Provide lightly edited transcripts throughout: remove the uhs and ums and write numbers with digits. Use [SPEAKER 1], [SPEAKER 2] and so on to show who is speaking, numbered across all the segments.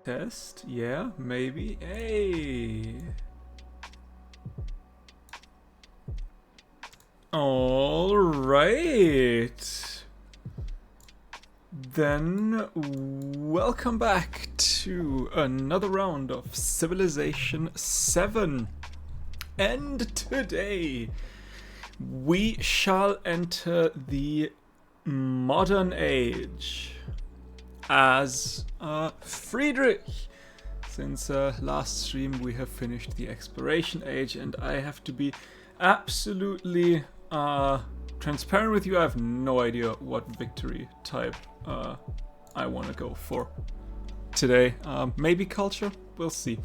[SPEAKER 1] Test? Yeah, maybe. Hey. All right. Then welcome back to another round of Civilization 7. And today we shall enter the modern age as Friedrich. Since last stream we have finished the exploration age, and I have to be absolutely transparent with you. I have no idea what victory type I want to go for today. Maybe culture? We'll see.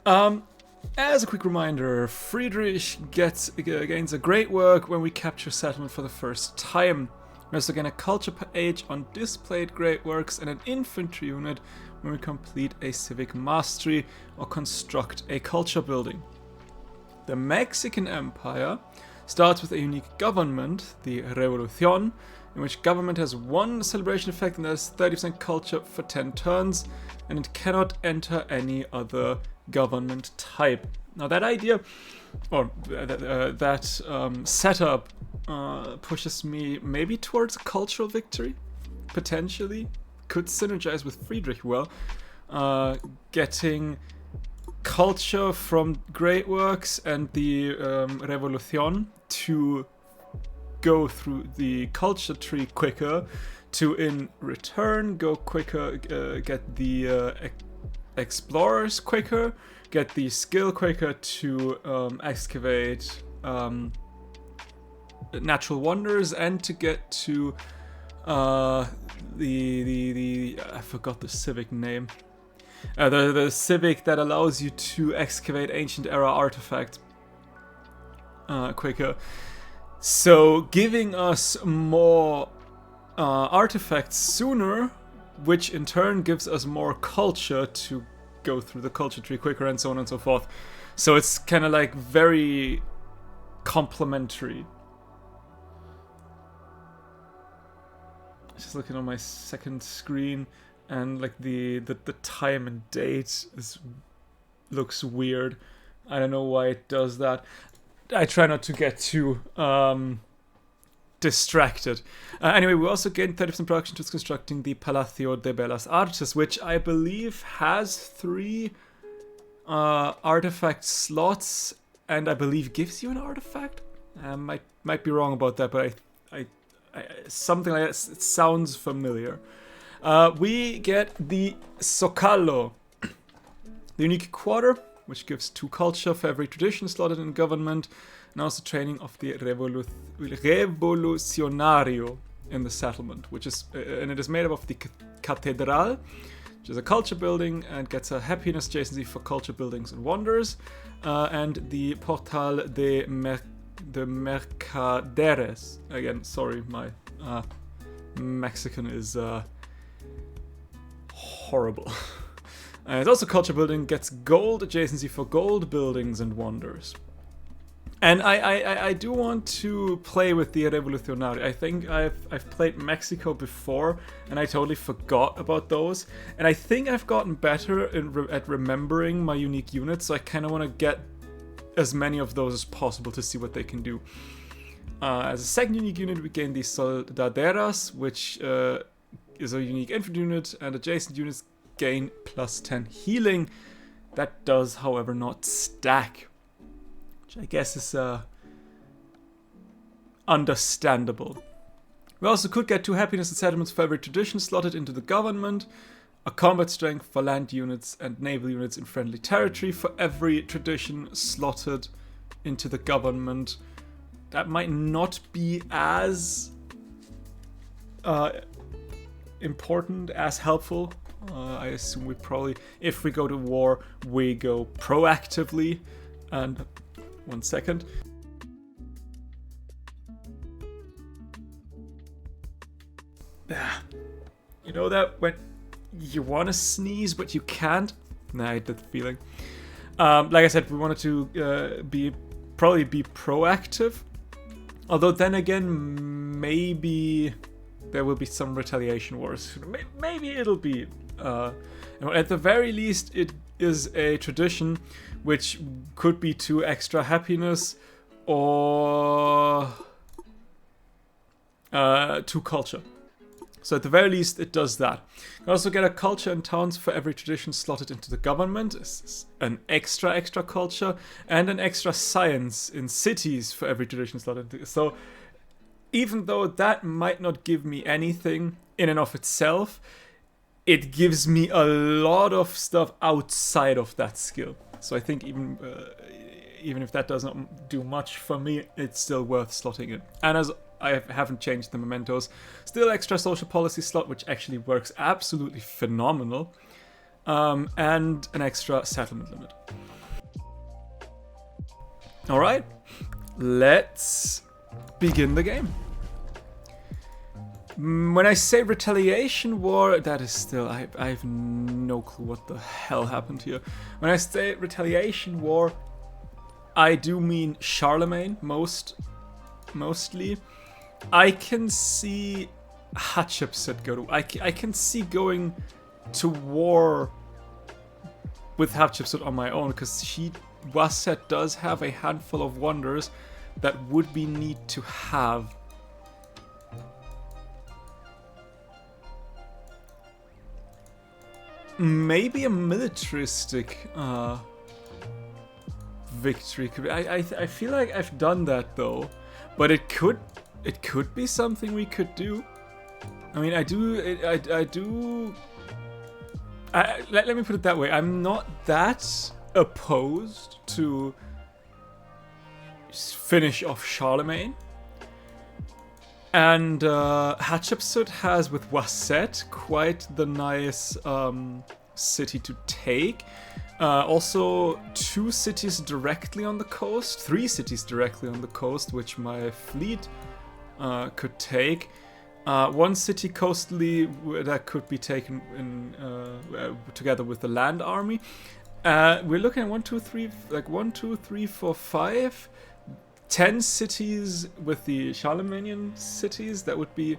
[SPEAKER 1] As a quick reminder, Friedrich gains a great work when we capture settlement for the first time. We also gain a culture age on displayed great works and an infantry unit when we complete a civic mastery or construct a culture building. The Mexican Empire starts with a unique government, the Revolucion, in which government has one celebration effect and has 30% culture for 10 turns, and it cannot enter any other government type. Now that idea, or that setup pushes me maybe towards a cultural victory, potentially. Could synergize with Friedrich well. Getting culture from great works and the Revolucion to go through the culture tree quicker, to in return go quicker, get the explorers quicker, get the skill quicker to excavate natural wonders, and to get to the I forgot the civic name. The civic that allows you to excavate ancient era artifacts quicker. So giving us more artifacts sooner, which in turn gives us more culture to go through the culture tree quicker, and so on and so forth. So it's kind of like very complementary. Just looking on my second screen, and like the time and date looks weird. I don't know why it does that. I try not to get too distracted. Anyway, we also gained 30% production towards constructing the Palacio de Bellas Artes, which I believe has 3 artifact slots, and I believe gives you an artifact. Might be wrong about that, but I something like that. It sounds familiar. We get the Zocalo, the unique quarter, which gives 2 culture for every tradition slotted in government, and also training of the Revolucionario in the settlement, which is and it is made up of the Catedral, which is a culture building and gets a happiness adjacency for culture buildings and wonders, and the Portal de Mercaderes. Again, sorry, my Mexican is horrible. It's also culture building, gets gold adjacency for gold buildings and wonders. And I do want to play with the Revolucionario. I think I've played Mexico before, and I totally forgot about those. And I think I've gotten better at remembering my unique units, so I kind of want to get as many of those as possible to see what they can do. As a second unique unit, we gain the Soldaderas, which is a unique infantry unit, and adjacent units gain plus 10 healing. That does, however, not stack, which I guess is understandable. We also could get 2 happiness and settlements for every tradition slotted into the government, a combat strength for land units and naval units in friendly territory for every tradition slotted into the government. That might not be as important, as helpful. I assume we probably, if we go to war, we go proactively. And 1 second. You know that when you want to sneeze but you can't? Nah, I had that feeling. Like I said, we wanted to probably be proactive. Although then again, maybe there will be some retaliation wars. Maybe it'll be, at the very least, it is a tradition which could be to extra happiness or to culture. So at the very least, it does that. You can also get a culture in towns for every tradition slotted into the government. An extra culture, and an extra science in cities for every tradition slotted into. So even though that might not give me anything in and of itself, it gives me a lot of stuff outside of that skill. So I think even if that doesn't do much for me, it's still worth slotting in. And as I haven't changed the mementos, still extra social policy slot, which actually works absolutely phenomenal, and an extra settlement limit. All right, let's begin the game. When I say retaliation war, that is still, I have no clue what the hell happened here. When I say retaliation war, I do mean Charlemagne mostly. I can see Hatshepsut go to. I can see going to war with Hatshepsut on my own, because Wasset does have a handful of wonders that would be neat to have. Maybe a militaristic victory could be. I feel like I've done that though, but it could be something we could do. I mean, let me put it that way. I'm not that opposed to finish off Charlemagne. And Hatshepsut has, with Wasset, quite the nice city to take. Also, 2 cities directly on the coast, 3 cities directly on the coast, which my fleet could take. 1 city coastally that could be taken in together with the land army. We're looking at 1, 2, 3, like 1, 2, 3, 4, 5. 10 cities with the Charlemagnian cities. That would be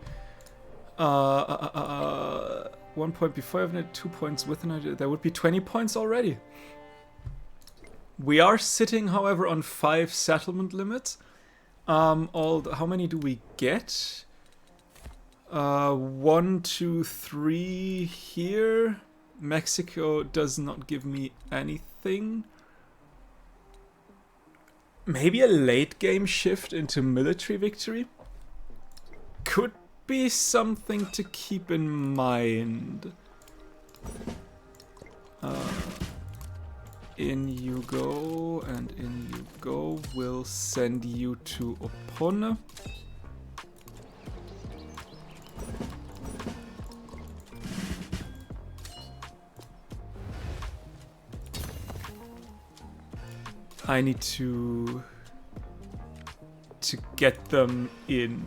[SPEAKER 1] 1 point before it, 2 points within it. That would be 20 points already. We are sitting, however, on 5 settlement limits. How many do we get? 1, 2, 3 here. Mexico does not give me anything. Maybe a late game shift into military victory could be something to keep in mind. In you go, and in you go. We'll send you to Opone. I need to get them in.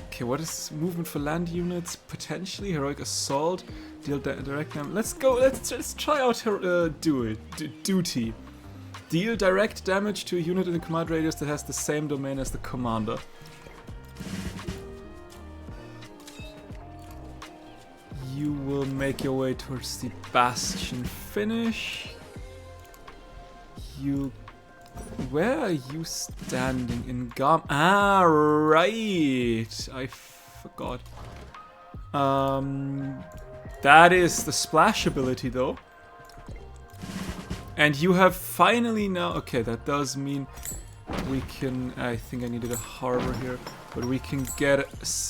[SPEAKER 1] Okay, what is movement for land units? Potentially heroic assault, deal direct damage. Let's go. Let's try out duty. Deal direct damage to a unit in the command radius that has the same domain as the commander. You will make your way towards the bastion finish. Where are you standing in Garm? Ah, right. I forgot. That is the splash ability, though. And you have finally now. Okay, that does mean we can. I think I needed a harbor here, but we can get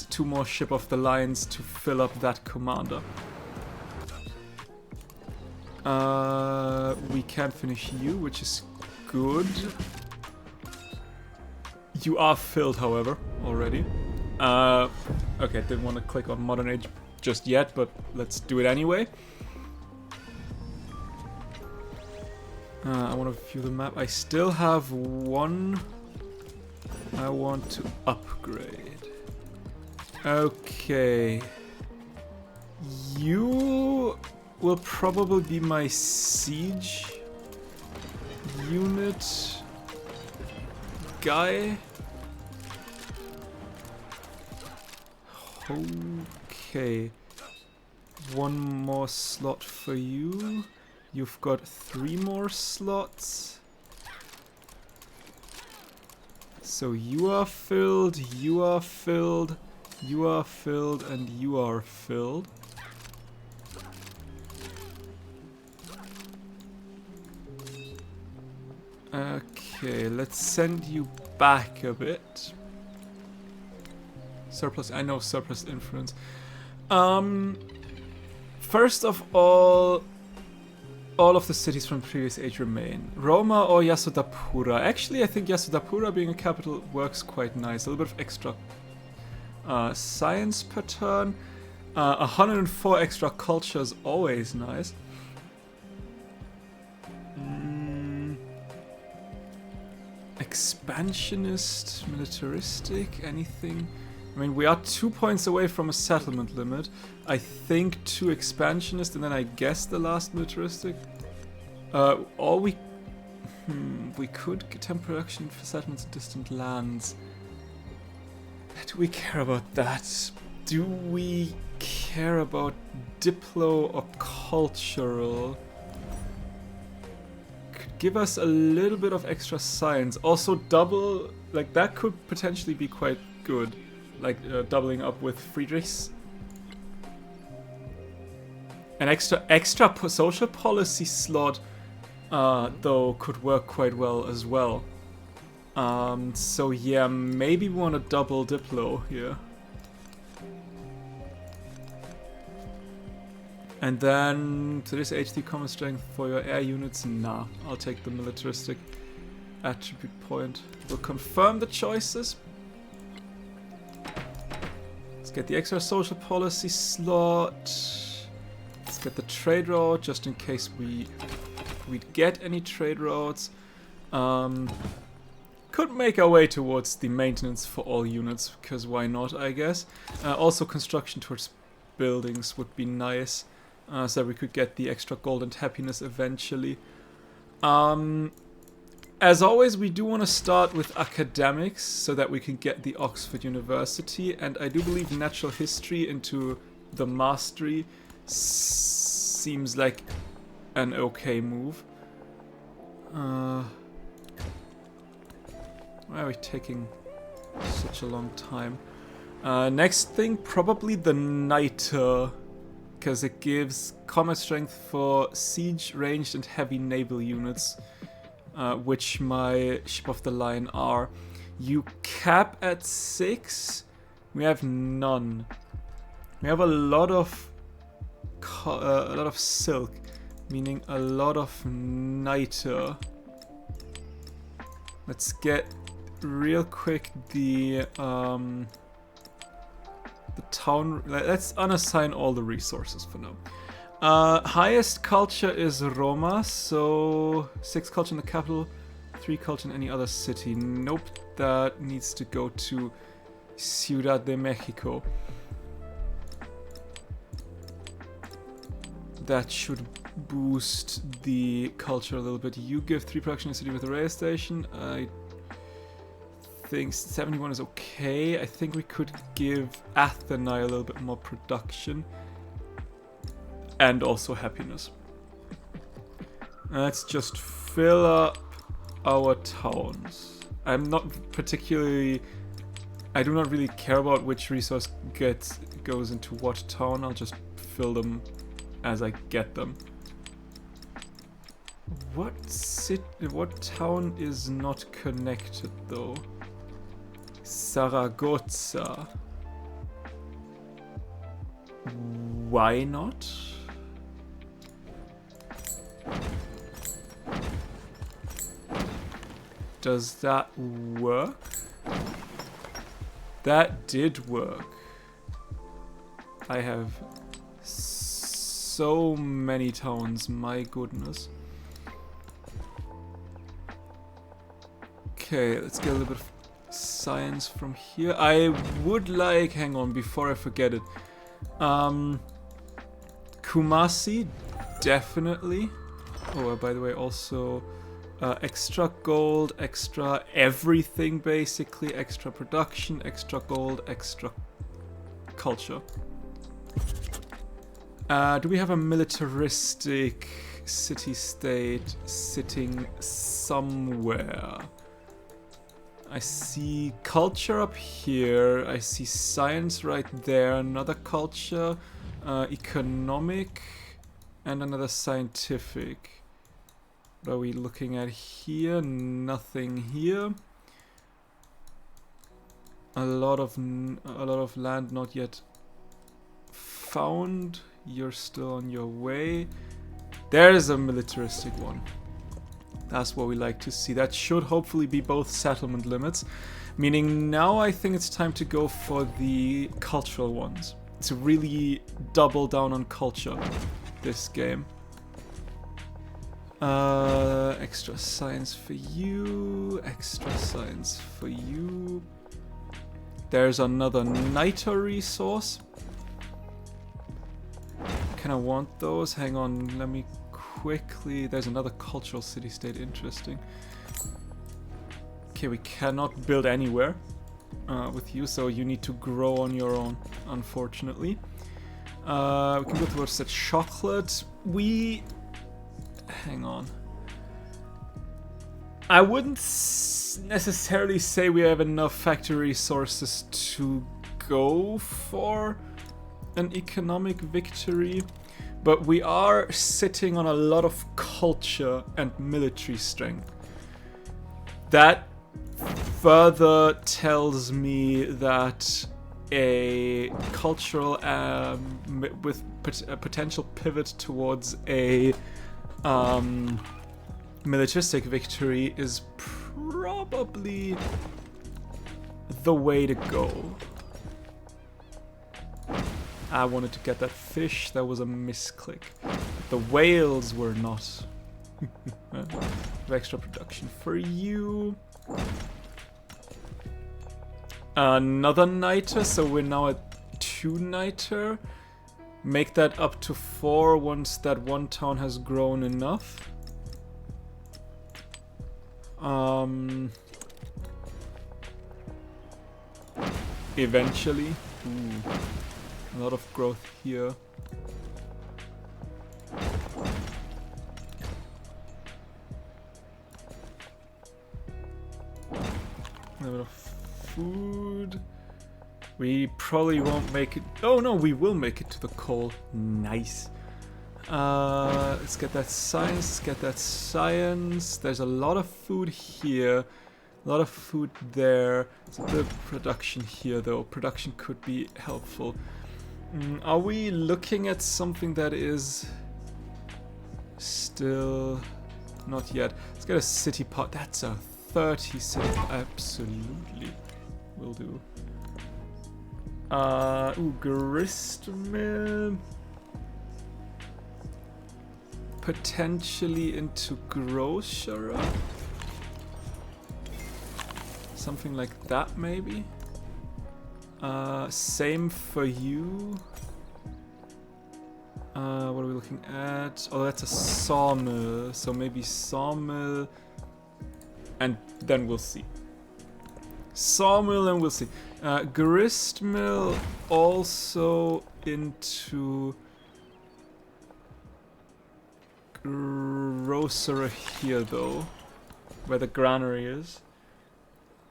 [SPEAKER 1] 2 more ship off the lines to fill up that commander. We can't finish you, which is good. You are filled, however, already. Okay, didn't want to click on Modern Age just yet, but let's do it anyway. I want to view the map. I still have 1 I want to upgrade. Okay. You will probably be my siege unit guy. Okay. One more slot for you. You've got 3 more slots. So you are filled, you are filled, you are filled, and you are filled. Okay, let's send you back a bit. Surplus, I know surplus influence. First of all of the cities from the previous age remain. Roma or Yasodhapura. Actually, I think Yasodhapura being a capital works quite nice. A little bit of extra science per turn. 104 extra culture is always nice. Expansionist, militaristic, anything? I mean, we are 2 points away from a settlement limit. I think 2 expansionist and then I guess the last militaristic. Or we could get temporary production for settlements in distant lands. Do we care about that? Do we care about diplo or cultural? Could give us a little bit of extra science. Also double, like that could potentially be quite good. Like doubling up with Friedrich's. An extra social policy slot though could work quite well as well. So yeah, maybe we want to double diplo here. And then today's HD common strength for your air units. Nah, I'll take the militaristic attribute point. We'll confirm the choices. Let's get the extra social policy slot. Let's get the trade route just in case we'd get any trade routes. Could make our way towards the maintenance for all units, because why not, I guess. Also construction towards buildings would be nice, so that we could get the extra gold and happiness eventually. As always, we do want to start with academics so that we can get the Oxford University, and I do believe natural history into the mastery seems like an okay move. Why are we taking such a long time? Next thing, probably the Niter, because it gives combat strength for siege, ranged, and heavy naval units. Which my ship of the line are. You cap at 6. We have none. We have a lot of silk, meaning a lot of niter. Let's get real quick the town. Let's unassign all the resources for now. Highest culture is Roma, so 6 culture in the capital, 3 culture in any other city. Nope, that needs to go to Ciudad de Mexico. That should boost the culture a little bit. You give 3 production in a city with a rail station. I think 71 is okay. I think we could give Athenai a little bit more production. And also happiness. Let's just fill up our towns. I'm not particularly... I do not really care about which resource goes into what town. I'll just fill them as I get them. What town is not connected though? Zaragoza. Why not? Does that work? That did work. I have so many towns, my goodness. Okay, let's get a little bit of science from here. I would like, hang on, before I forget it. Kumasi, definitely. Oh, by the way, also extra gold, extra everything basically, extra production, extra gold, extra culture. Do we have a militaristic city-state sitting somewhere? I see culture up here. I see science right there. Another culture, economic, and another scientific. What are we looking at here? Nothing here. A lot of land not yet found. You're still on your way. There's a militaristic one. That's what we like to see. That should hopefully be both settlement limits. Meaning now I think it's time to go for the cultural ones. To really double down on culture this game. Extra science for you. Extra science for you. There's another niter resource. Can I want those? Hang on, let me quickly... There's another cultural city-state, interesting. Okay, we cannot build anywhere with you, so you need to grow on your own, unfortunately. We can go towards that chocolate. Hang on. I wouldn't necessarily say we have enough factory resources to go for an economic victory, but we are sitting on a lot of culture and military strength. That further tells me that a cultural with a potential pivot towards a militaristic victory is probably the way to go. I wanted to get that fish, that was a misclick. The whales were not. Extra production for you. Another niter, so we're now at 2 niter. Make that up to 4 once that one town has grown enough. Eventually. Ooh. A lot of growth here. A little food. We probably won't make it. Oh no, we will make it to the coal. Nice. Let's get that science. Let's get that science. There's a lot of food here. A lot of food there. There's a bit of production here though. Production could be helpful. Are we looking at something that is still not yet? Let's get a city part. That's a 30 city. Absolutely will do. Ooh, grist mill. Potentially into grocery. Something like that maybe. Same for you. What are we looking at? Oh, that's a sawmill. So maybe sawmill. And then we'll see. Sawmill and we'll see. Grist mill also into grocery here though. Where the granary is.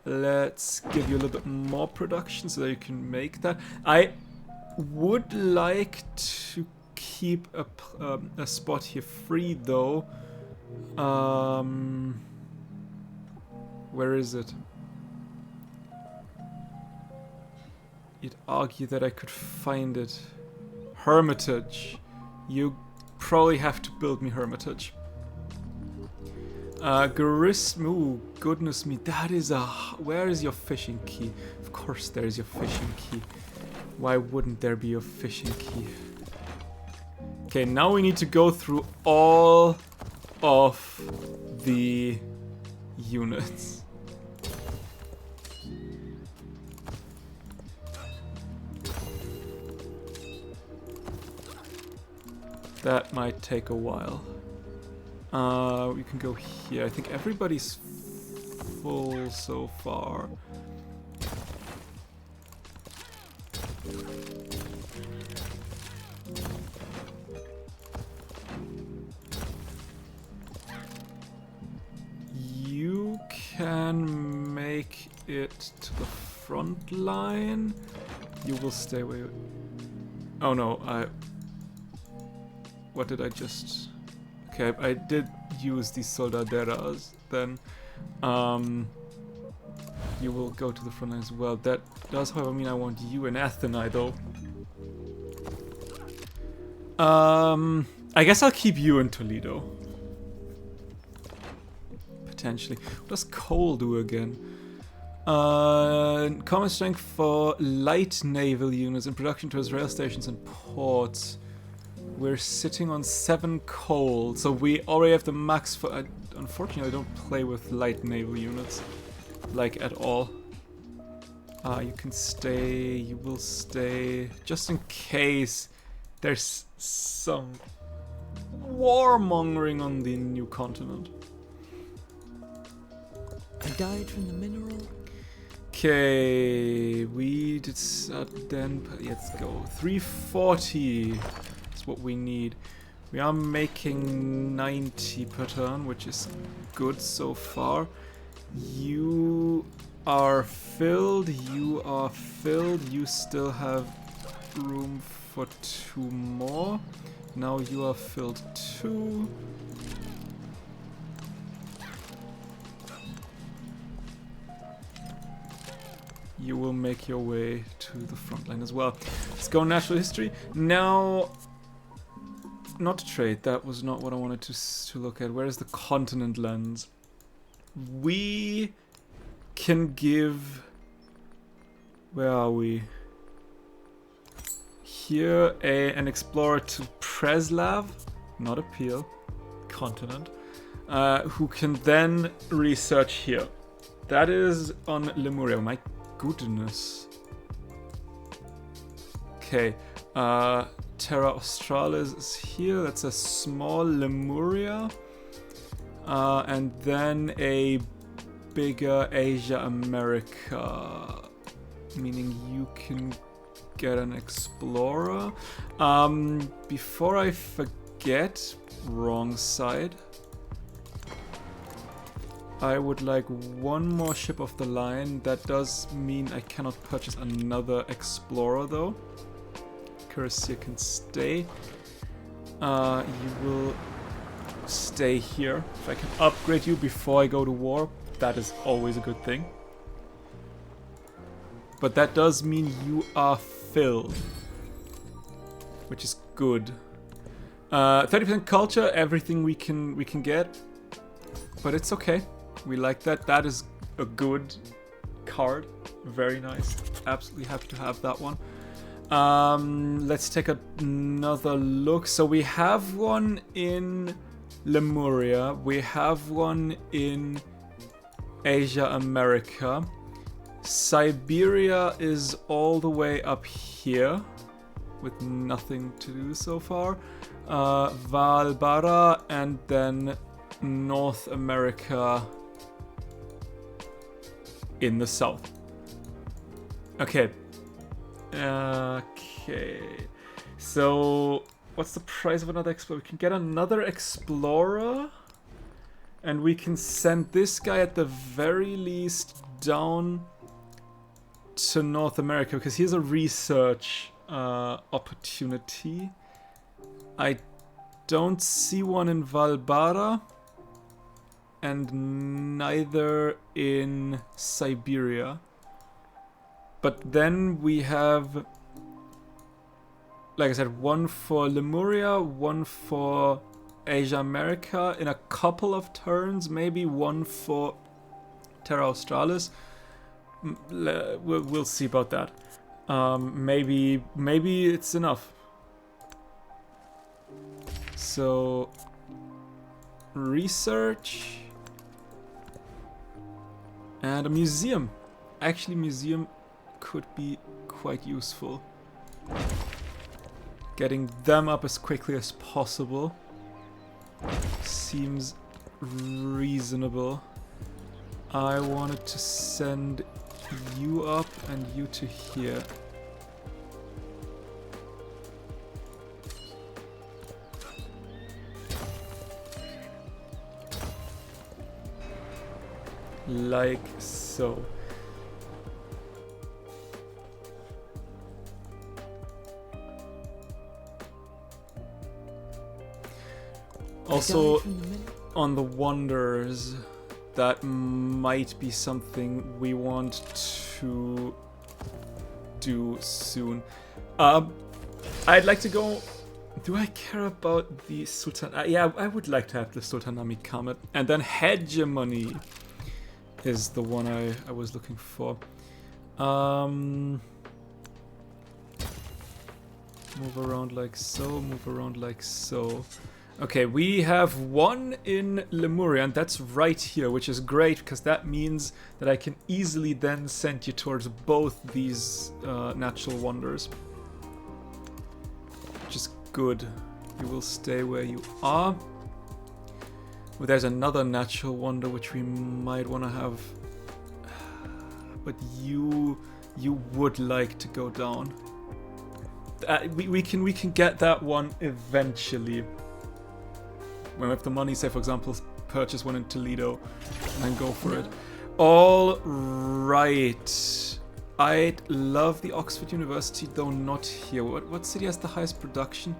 [SPEAKER 1] Let's give you a little bit more production so that you can make that. I would like to keep a spot here free though. Where is it? You'd argue that I could find it. Hermitage. You probably have to build me hermitage. Ooh, goodness me, that is a... Where is your fishing key? Of course there is your fishing key. Why wouldn't there be a fishing key? Okay, now we need to go through all of the units. That might take a while. We can go here. I think everybody's full so far. can make it to the front line. You will stay where you... Oh no, what did I just... Okay, I did use these soldaderas then. You will go to the front line as well. That does, however, mean I want you in Athena, though. I guess I'll keep you in Toledo. Potentially. What does coal do again? Common strength for light naval units in production towards rail stations and ports. We're sitting on 7 coal, so we already have the max for... unfortunately, I don't play with light naval units, like, at all. You can stay, you will stay, just in case there's some warmongering on the new continent.
[SPEAKER 2] I died from the mineral.
[SPEAKER 1] Okay, we did then, let's go. 340 is what we need. We are making 90 per turn, which is good so far. You are filled, you are filled, you still have room for 2 more. Now you are filled too. You will make your way to the front line as well. Let's go natural history. Now, not trade, that was not what I wanted to look at. Where is the continent lens? We can give... Where are we? Here, an explorer to Preslav, not Appeal, continent, who can then research here. That is on Lemuria. My goodness. Okay, Terra Australis is here. That's a small Lemuria. And then a bigger Asia America. Meaning you can get an explorer. Before I forget, wrong side. I would like 1 more ship off the line. That does mean I cannot purchase another explorer though. Cursia can stay. You will stay here. If I can upgrade you before I go to war, that is always a good thing. But that does mean you are filled, which is good. 30% culture, everything we can get, but it's okay. We like that. That is a good card. Very nice. Absolutely happy to have that one. Let's take another look. So we have one in Lemuria. We have one in Asia America. Siberia is all the way up here with nothing to do so far. Valbara and then North America in the south. Okay. Okay. So what's the price of another explorer? We can get another explorer and we can send this guy at the very least down to North America because he has a research opportunity. I don't see one in Valbara and neither in Siberia. But then we have, like I said, one for Lemuria, one for Asia America in a couple of turns, maybe one for Terra Australis. We'll see about that. Maybe it's enough. So research and a museum. Actually, museum could be quite useful. Getting them up as quickly as possible seems reasonable. I wanted to send you up and you to here. like so. Also, on the wonders, that might be something we want to do soon. I'd like to go... Do I care about the Sultan? Yeah, I would like to have the Sultanami Kamet. And then Hegemony is the one I was looking for. Move around like so, move around like so. Okay, we have one in Lemuria, and that's right here, which is great, because that means that I can easily then send you towards both these natural wonders. Which is good. You will stay where you are. Well, there's another natural wonder which we might want to have. But you would like to go down. We can get that one eventually. When we have the money, say for example, purchase one in Toledo and then go for it. All right. I'd love the Oxford University, though not here. What city has the highest production?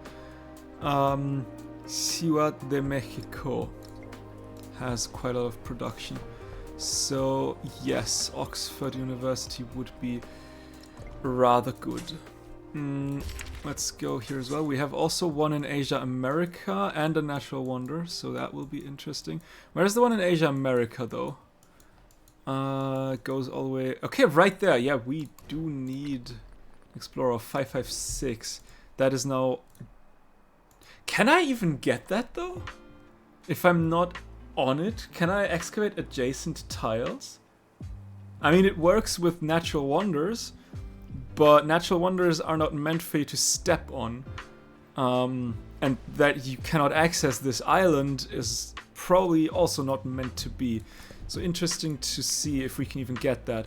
[SPEAKER 1] Ciudad de Mexico has quite a lot of production. So yes, Oxford University would be rather good. Let's go here as well. We have also one in Asia America and a natural wonder, so that will be interesting. Where's the one in Asia America though? It goes all the way... Okay, right there. Yeah, we do need Explorer 556. That is now... Can I even get that though? If I'm not on it, can I excavate adjacent tiles? I mean, it works with natural wonders, but natural wonders are not meant for you to step on. And that you cannot access this island is probably also not meant to be. So interesting to see if we can even get that.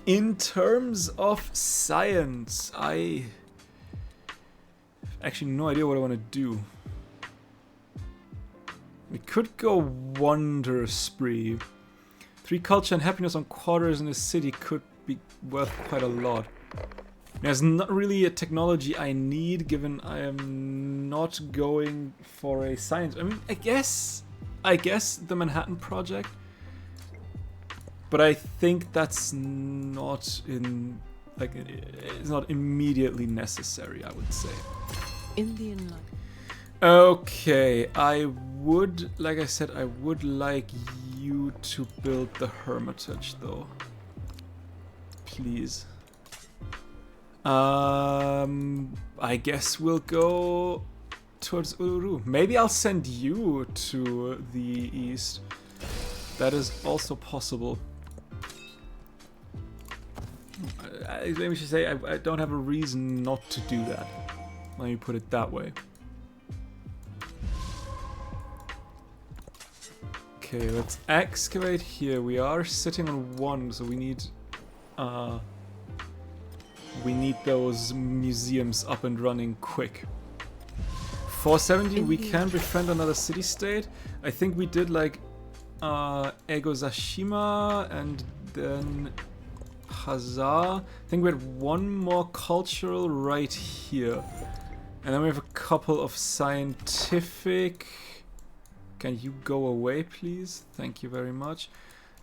[SPEAKER 1] In terms of science, I have actually no idea what I want to do. We could go Wonder Spree. 3 culture and happiness on quarters in the city could be worth quite a lot. There's not really a technology I need, given I am not going for a science. I mean, I guess the Manhattan Project, but I think that's not in, like, it's not immediately necessary, I would say.
[SPEAKER 2] Indian life.
[SPEAKER 1] Okay, I would, like I said, I would like you to build the Hermitage, though. Please. I guess we'll go towards Uluru. Maybe I'll send you to the east. That is also possible. Maybe we should say I don't have a reason not to do that. Let me put it that way. Okay, let's excavate here. We are sitting on 1, so we need those museums up and running quick. 470, we can befriend another city-state. I think we did like Egozashima and then Hazar. I think we had one more cultural right here. And then we have a couple of scientific. Can you go away, please? Thank you very much.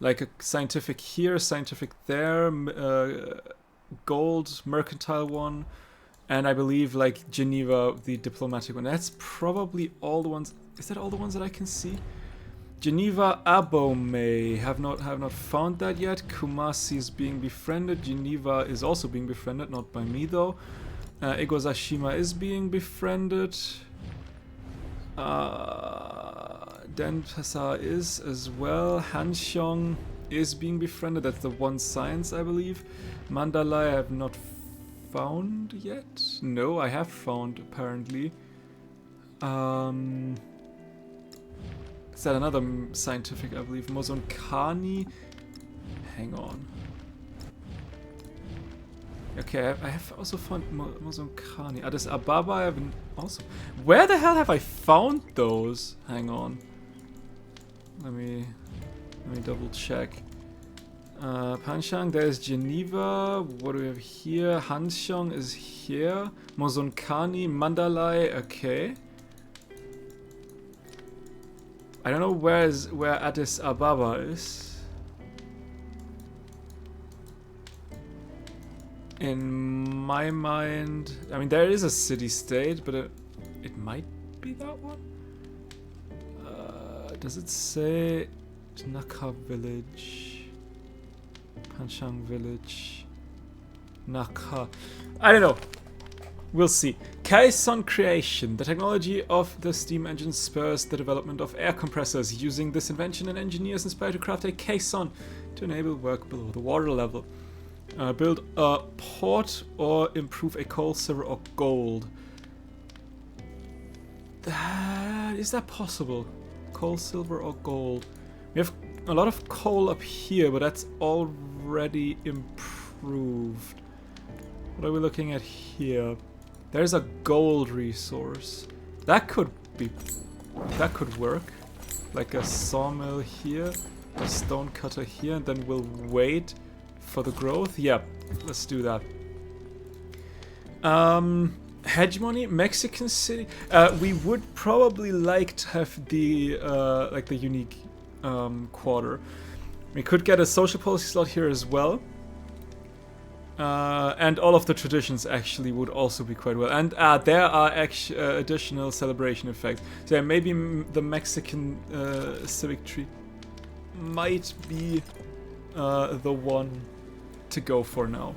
[SPEAKER 1] Like a scientific here, scientific there, gold, mercantile one, and I believe like Geneva, the diplomatic one. That's probably all the ones. Is that all the ones that I can see? Geneva, Abomey, have not found that yet. Kumasi is being befriended. Geneva is also being befriended, not by me though. Egozashima is being befriended. Denpasar is as well. Hanxiong is being befriended. That's the one science, I believe. Mandalay I have not found yet. No, I have found apparently. Is that another scientific, I believe? Mozonkani. Hang on. Okay, I have also found Mozonkani. Addis Ababa I have also... Where the hell have I found those? Hang on. Let me double check. Panchang, there's Geneva. What do we have here? Hanxiong is here. Mozonkani, Mandalay. Okay. I don't know where Addis Ababa is. In my mind, I mean, there is a city-state, but it might be that one. Does it say Naka Village? Panchang Village. Naka. I don't know. We'll see. Kaison creation. The technology of the steam engine spurs the development of air compressors. Using this invention, an engineer is inspired to craft a caisson to enable work below the water level. Build a port or improve a coal, silver, or gold. Is that possible? Coal, silver, or gold? We have a lot of coal up here, but that's already improved. What are we looking at here? There's a gold resource. That could work. Like a sawmill here, a stone cutter here, and then we'll wait for the growth. Yep, let's do that. Hegemony, Mexican city. We would probably like to have the like the unique quarter. We could get a social policy slot here as well. And all of the traditions actually would also be quite well. And there are additional celebration effects. So yeah, maybe the Mexican civic tree might be the one to go for now.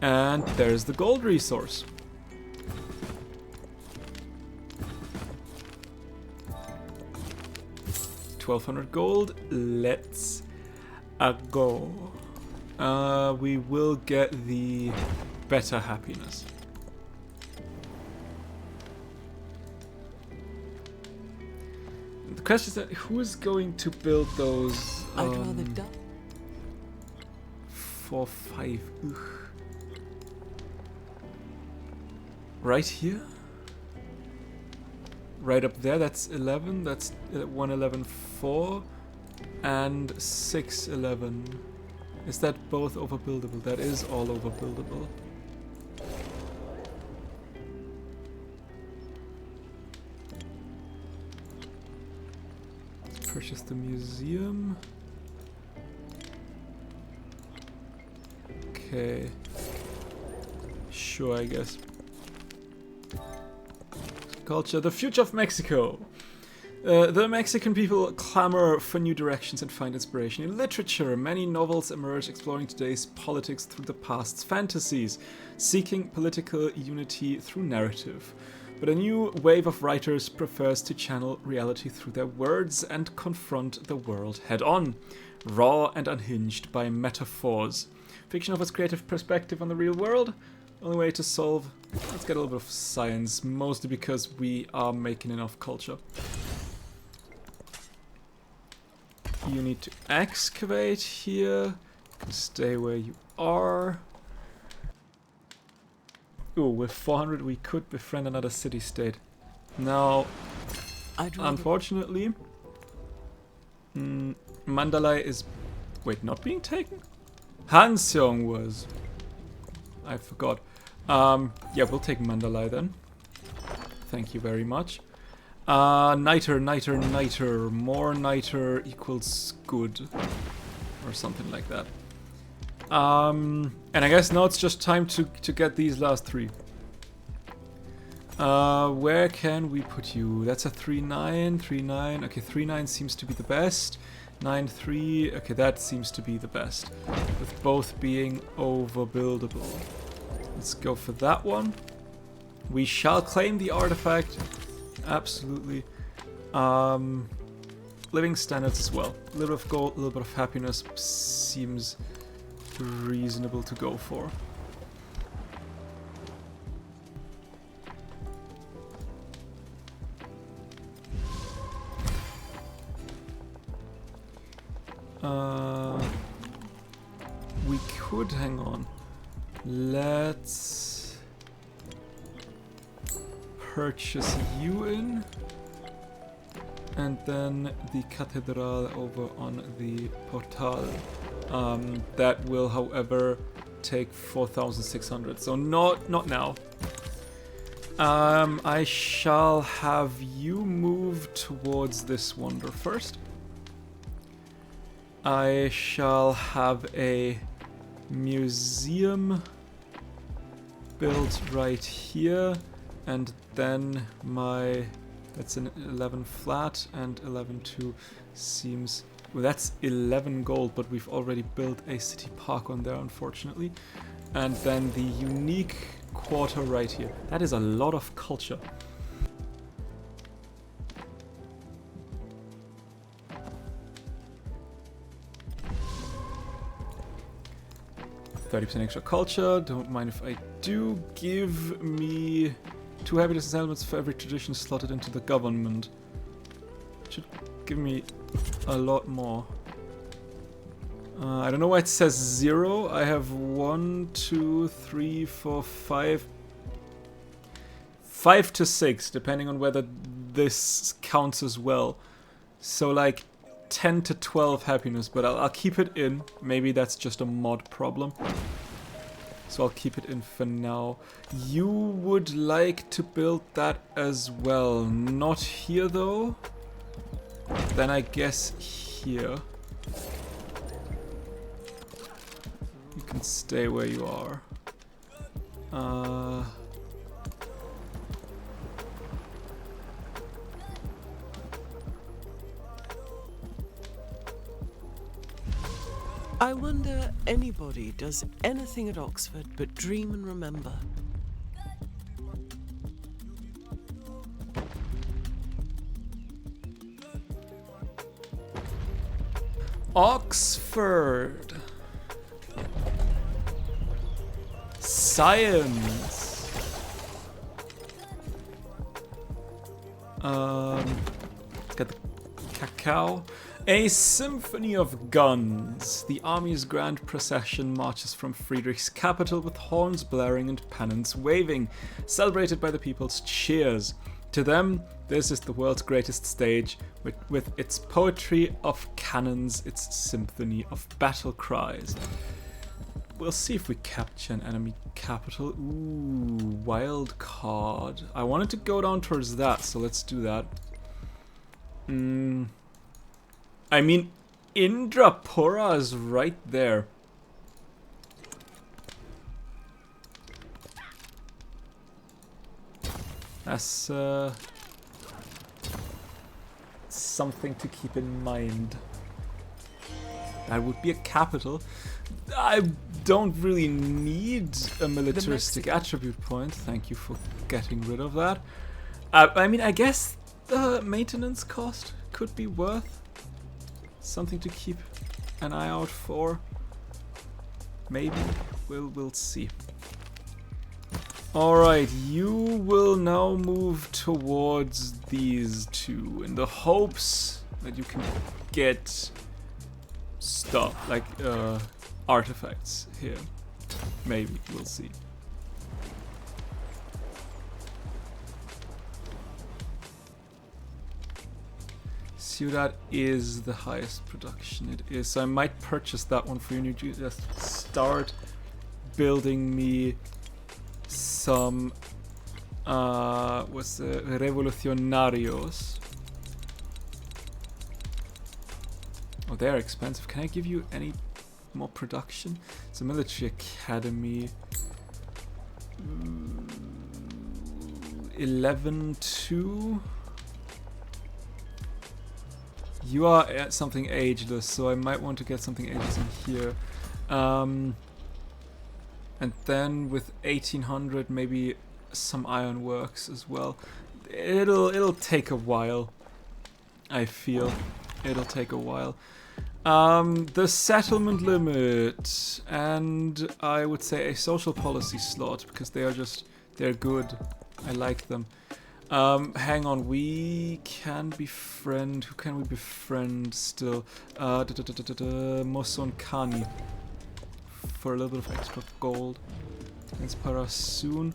[SPEAKER 1] And there's the gold resource. $1,200 gold. Let's go. We will get the better happiness. The question is that who is going to build those?
[SPEAKER 2] I'd rather die.
[SPEAKER 1] 4, 5. Ugh. Right here? Right up there, that's 11, that's 111, 4, and 611. Is that both overbuildable? That is all overbuildable. Let's purchase the museum. Okay. Sure, I guess. Culture, the future of Mexico. The Mexican people clamor for new directions and find inspiration in literature. Many novels emerge exploring today's politics through the past's fantasies, seeking political unity through narrative. But a new wave of writers prefers to channel reality through their words and confront the world head-on, raw and unhinged by metaphors. Fiction offers creative perspective on the real world. Only way to solve... Let's get a little bit of science, mostly because we are making enough culture. You need to excavate here. You can stay where you are. Ooh, with 400 we could befriend another city-state. Now, unfortunately, Mandalay is... Wait, not being taken? Hanxiong was. I forgot. Yeah, we'll take Mandalay then. Thank you very much. Niter. More niter equals good. Or something like that. And I guess now it's just time to get these last three. Where can we put you? That's a 3-9, 3-9. Okay, 3-9 seems to be the best. 9-3. Okay, that seems to be the best. With both being overbuildable. Let's go for that one. We shall claim the artifact. Absolutely. Living standards as well. A little bit of gold, a little bit of happiness seems reasonable to go for. We could hang on. Let's purchase you in. And then the Cathedral over on the Portal. That will, however, take 4,600. So not now. I shall have you move towards this wonder first. I shall have a museum built right here, and then that's an 11 flat, and 11.2 seems... Well, that's 11 gold, but we've already built a city park on there, unfortunately. And then the unique quarter right here. That is a lot of culture. %30 extra culture. Don't mind if I do. Give me 2 habitus settlements for every tradition slotted into the government. Should give me a lot more. I don't know why it says 0. I have 1, 2, 3, 4, 5. 5 to 6, depending on whether this counts as well. So like 10 to 12 happiness, but I'll keep it in. Maybe that's just a mod problem. So I'll keep it in for now. You would like to build that as well. Not here though. Then I guess here. You can stay where you are.
[SPEAKER 2] I wonder anybody does anything at Oxford but dream and remember.
[SPEAKER 1] Oxford. Science. Got the cacao. A symphony of guns. The army's grand procession marches from Friedrich's capital with horns blaring and pennants waving, celebrated by the people's cheers. To them, this is the world's greatest stage, with its poetry of cannons, its symphony of battle cries. We'll see if we capture an enemy capital. Ooh, wild card. I wanted to go down towards that, so let's do that. I mean, Indrapura is right there. That's something to keep in mind. That would be a capital. I don't really need a militaristic attribute point. Thank you for getting rid of that. I mean, I guess the maintenance cost could be worth something to keep an eye out for. Maybe. We'll see. Alright, you will now move towards these two in the hopes that you can get stuff, like artifacts here. Maybe, we'll see. Ciudad is the highest production it is, so I might purchase that one for you and you just start building me some revolucionarios. Oh, they're expensive. Can I give you any more production? It's a military academy. 11-2. You are at something ageless, so I might want to get something ageless in here. And then with 1800, maybe some ironworks as well. It'll take a while. I feel it'll take a while. The settlement limit, and I would say a social policy slot, because they're good. I like them. Hang on, we can befriend. Who can we befriend still? Moson Kani for a little bit of extra gold. Inspira soon.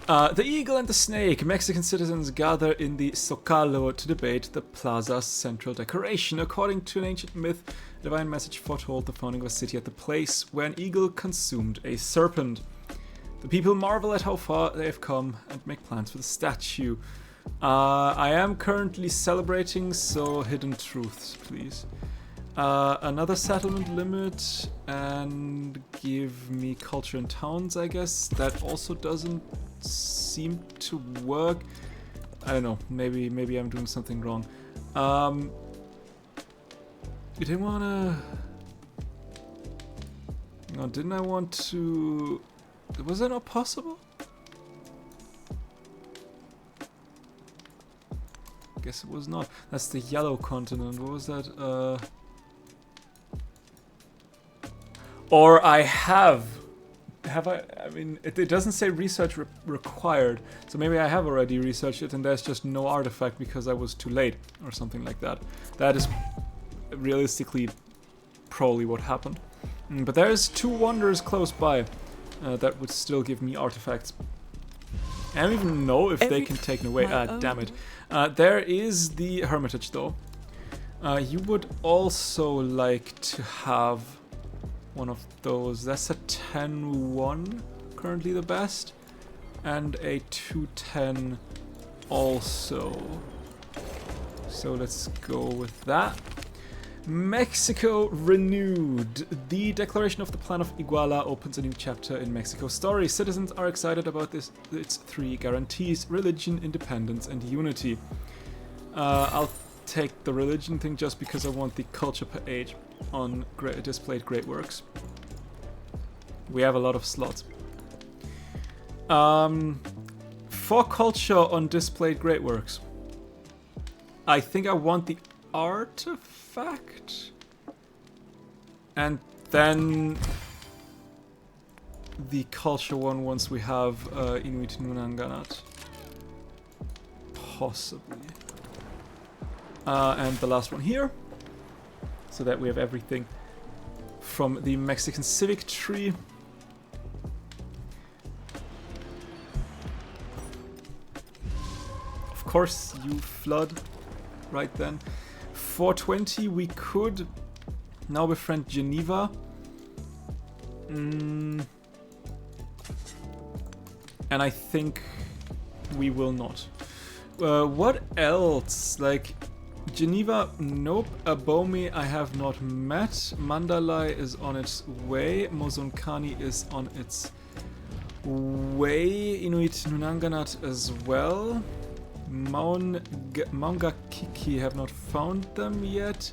[SPEAKER 1] The eagle and the snake. Mexican citizens gather in the Zocalo to debate the plaza's central decoration. According to an ancient myth, a divine message foretold the founding of a city at the place where an eagle consumed a serpent. The people marvel at how far they have come and make plans for the statue. I am currently celebrating, so hidden truths, please. Another settlement limit, and give me culture in towns, I guess. That also doesn't seem to work. I don't know, maybe I'm doing something wrong. You didn't wanna... No, didn't I want to... Was that not possible? Guess it was not. That's the yellow continent. What was that? Or I have I? I mean, it doesn't say research required, so maybe I have already researched it and there's just no artifact because I was too late or something like that. That is realistically probably what happened. But there's 2 wonders close by that would still give me artifacts. I don't even know if they can take it away. Damn it. There is the Hermitage though. You would also like to have one of those. That's a 10-1, currently the best, and a 210 also. So let's go with that. Mexico renewed. The declaration of the Plan of Iguala opens a new chapter in Mexico's story. Citizens are excited about its 3 guarantees: religion, independence, and unity. I'll take the religion thing just because I want the culture per age on displayed great works. We have a lot of slots. For culture on displayed great works, I think I want the artifact, and then the culture one once we have Inuit Nunanganat, possibly, and the last one here, so that we have everything from the Mexican civic tree. Of course, you flood right then. 420, we could now befriend Geneva. And I think we will not. What else? Like, Geneva, nope. Abomi, I have not met. Mandalay is on its way. Mozonkani is on its way. Inuit Nunanganat as well. Maungakiki, have not found them yet.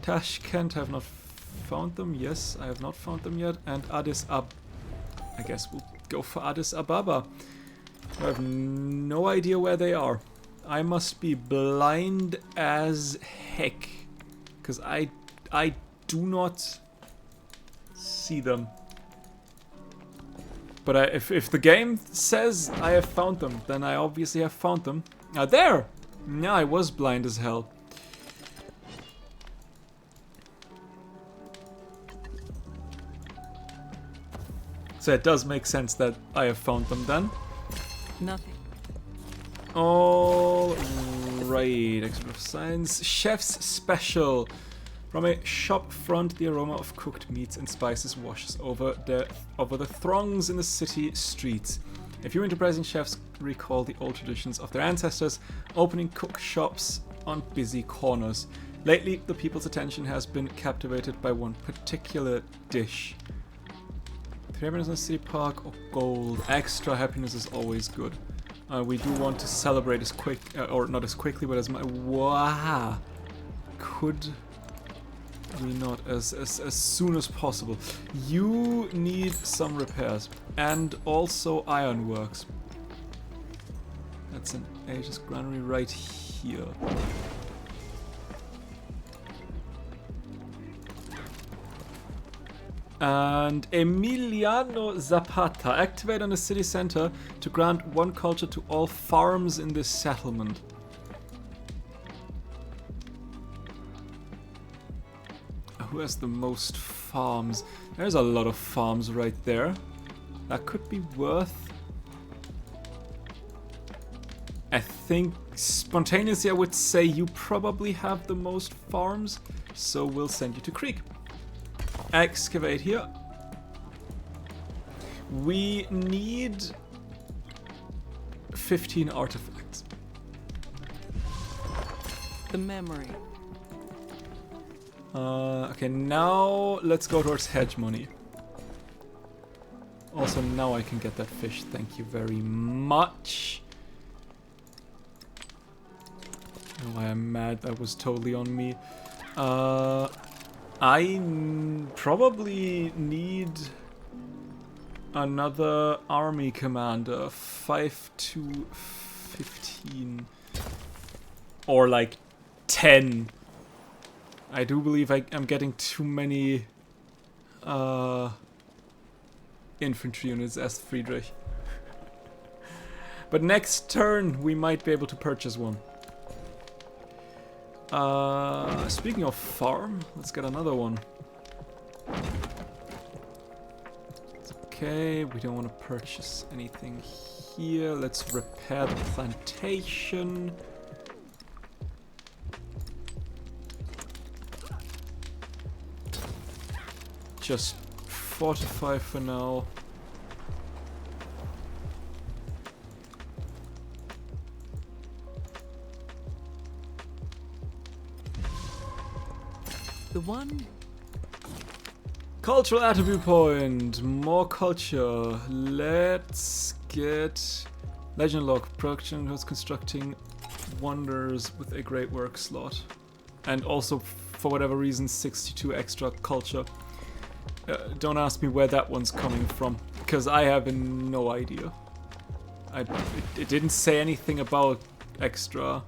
[SPEAKER 1] Tashkent, have not found them. Yes, I have not found them yet. And Addis I guess we'll go for Addis Ababa. I have no idea where they are. I must be blind as heck, because I do not see them. But if the game says I have found them, then I obviously have found them. There! Yeah, I was blind as hell. So it does make sense that I have found them then.
[SPEAKER 2] Nothing.
[SPEAKER 1] All right, expert of science. Chef's special. From a shop front, the aroma of cooked meats and spices washes over the throngs in the city streets. A few enterprising chefs recall the old traditions of their ancestors, opening cook shops on busy corners. Lately, the people's attention has been captivated by one particular dish. 3 happiness in the city park or gold. Extra happiness is always good. We do want to celebrate as quick, or not as quickly, but as much. Wow! Could we not as soon as possible? You need some repairs, and also ironworks. That's an Aegis granary right here. And Emiliano Zapata, activate on the city center to grant 1 culture to all farms in this settlement. Who has the most farms? There's a lot of farms right there. That could be worth... I think spontaneously I would say you probably have the most farms, so we'll send you to Creek. Excavate here. We need 15 artifacts.
[SPEAKER 2] The memory.
[SPEAKER 1] Okay, now let's go towards hedge money. Also, now I can get that fish. Thank you very much. Oh, I am mad. That was totally on me. I probably need another army commander. 5 to 15. Or like 10. I do believe I'm getting too many infantry units as Friedrich. But next turn we might be able to purchase one. Speaking of farm, let's get another one. It's okay, we don't want to purchase anything here. Let's repair the plantation. Just fortify for now.
[SPEAKER 2] The one.
[SPEAKER 1] Cultural attribute point. More culture. Let's get legend log. Production was constructing wonders with a great work slot. And also, for whatever reason, 62 extra culture. Don't ask me where that one's coming from, because I have no idea. It didn't say anything about extra.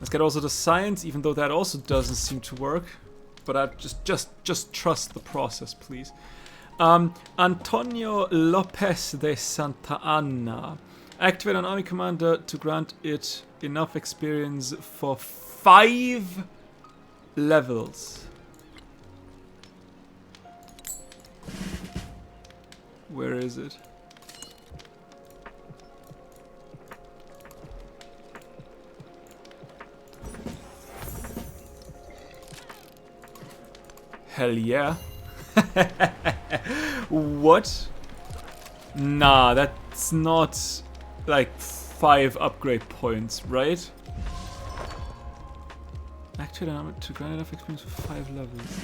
[SPEAKER 1] Let's get also the science, even though that also doesn't seem to work. But I just trust the process, please. Antonio Lopez de Santa Anna. Activate an army commander to grant it enough experience for 5 levels. Where is it? Hell yeah. What? Nah, that's not like 5 upgrade points, right? Actually, I'm to grant enough experience for 5 levels.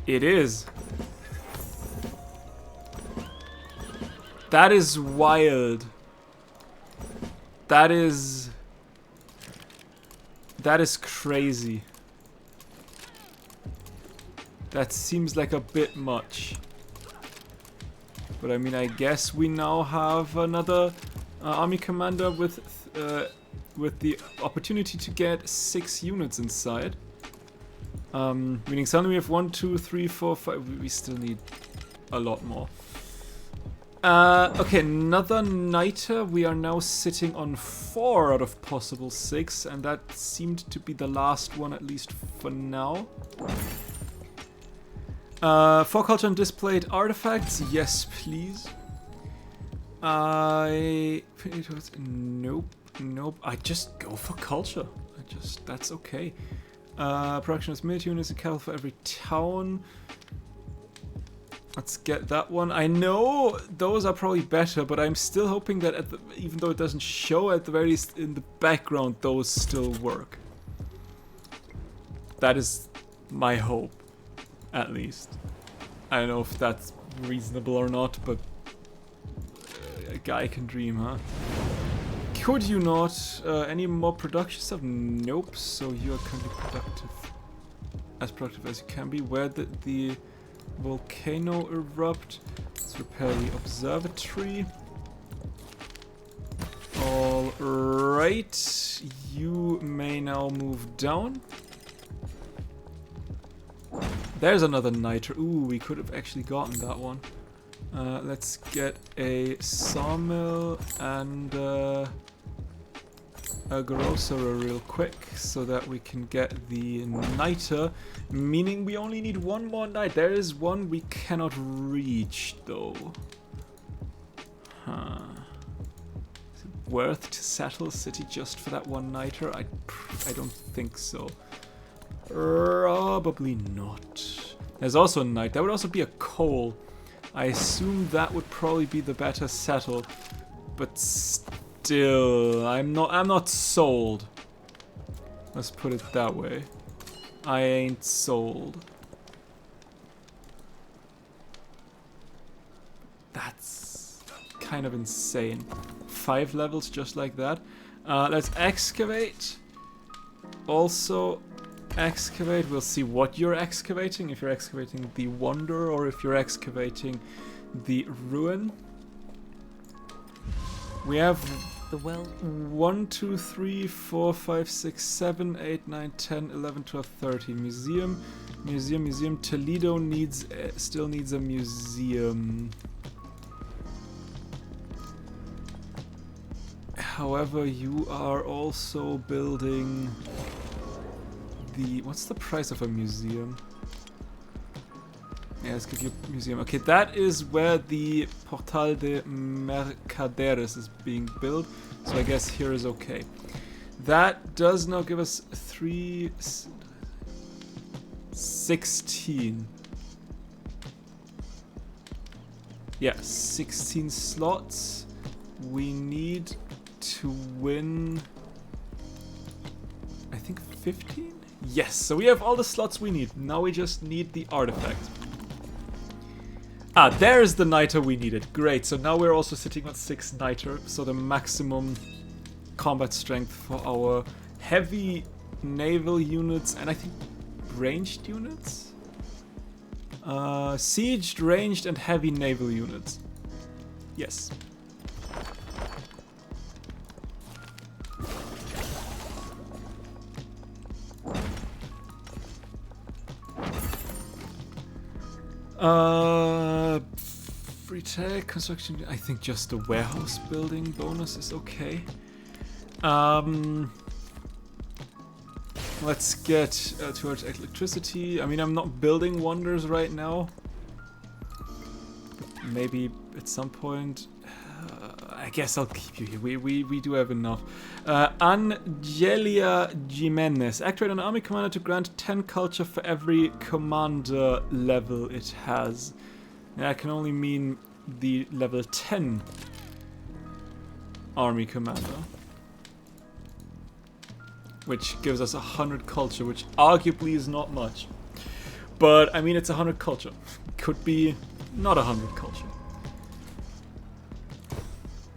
[SPEAKER 1] It is. That is wild. That is crazy. That seems like a bit much. But I mean, I guess we now have another army commander with the opportunity to get 6 units inside. Meaning suddenly we have 1, 2, 3, 4, 5. We still need a lot more. Okay, another niter. We are now sitting on 4 out of possible 6, and that seemed to be the last one, at least for now. 4 culture and displayed artifacts. Yes, please. Nope. I just go for culture. That's okay. Production of military units and cattle for every town. Let's get that one. I know those are probably better, but I'm still hoping that even though it doesn't show, at the very least in the background, those still work. That is my hope, at least. I don't know if that's reasonable or not, but a guy can dream, huh? Could you not? Any more production stuff? Nope. So you are currently productive. As productive as you can be. Where did the volcano erupt? Let's repair the observatory. Alright. You may now move down. There's another niter. Ooh, we could have actually gotten that one. Let's get a sawmill and a grocery real quick so that we can get the niter, meaning we only need one more night. There is one we cannot reach though. Huh. Is it worth to settle a city just for that one niter? I don't think so. Probably not. There's also a night. That would also be a coal. I assume that would probably be the better settle, but still, I'm not sold. Let's put it that way. I ain't sold. That's kind of insane. 5 levels just like that. Let's excavate. Also excavate. We'll see what you're excavating. If you're excavating the wonder or if you're excavating the ruin. We have
[SPEAKER 2] The well.
[SPEAKER 1] 1, 2, 3, 4, 5, 6, 7, 8, 9, 10, 11, 12, 13. Museum. Toledo needs still needs a museum. However, you are also building the... What's the price of a museum? Yeah, let's give you a museum. Okay, that is where the Portal de Mercaderes is being built. So I guess here is okay. That does now give us 16. Yeah, 16 slots. We need to win, I think 15? Yes, so we have all the slots we need. Now we just need the artifact. Ah, there's the niter we needed. Great, so now we're also sitting on 6 niter, so the maximum combat strength for our heavy naval units and I think ranged units? Sieged, ranged and heavy naval units. Yes. Free tech, construction, I think just the warehouse building bonus is okay. Let's get towards electricity. I mean, I'm not building wonders right now. But maybe at some point. I guess I'll keep you here. We do have enough. Angelia Jimenez. Activate an army commander to grant 10 culture for every commander level it has. That can only mean the level 10 army commander. Which gives us 100 culture, which arguably is not much. But, I mean, it's 100 culture. Could be not 100 culture.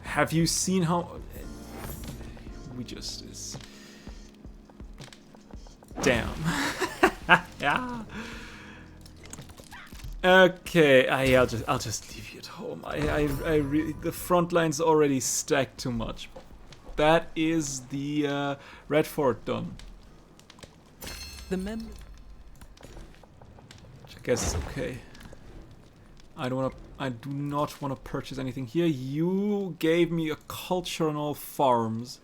[SPEAKER 1] Have you seen how... We just... is... Damn. Yeah. Okay, I'll just leave you at home. I really... The front line's already stacked too much. That is the Red Fort done.
[SPEAKER 2] The mem...
[SPEAKER 1] Which I guess is okay. I do not want to purchase anything here. You gave me a culture on all farms.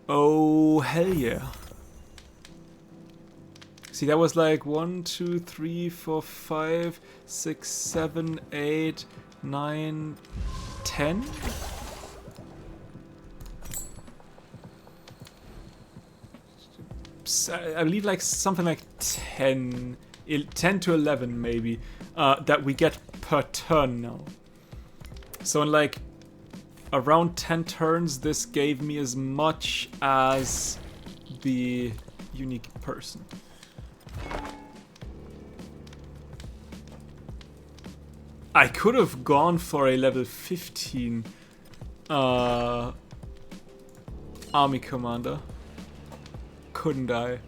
[SPEAKER 1] Oh, hell yeah. See, that was like 1, 2, 3, 4, 5, 6, 7, 8, 9, 10? I believe like something like 10 to 11 maybe, that we get per turn now. So in like around 10 turns, this gave me as much as the unique person. I could have gone for a level 15 army commander. Couldn't I?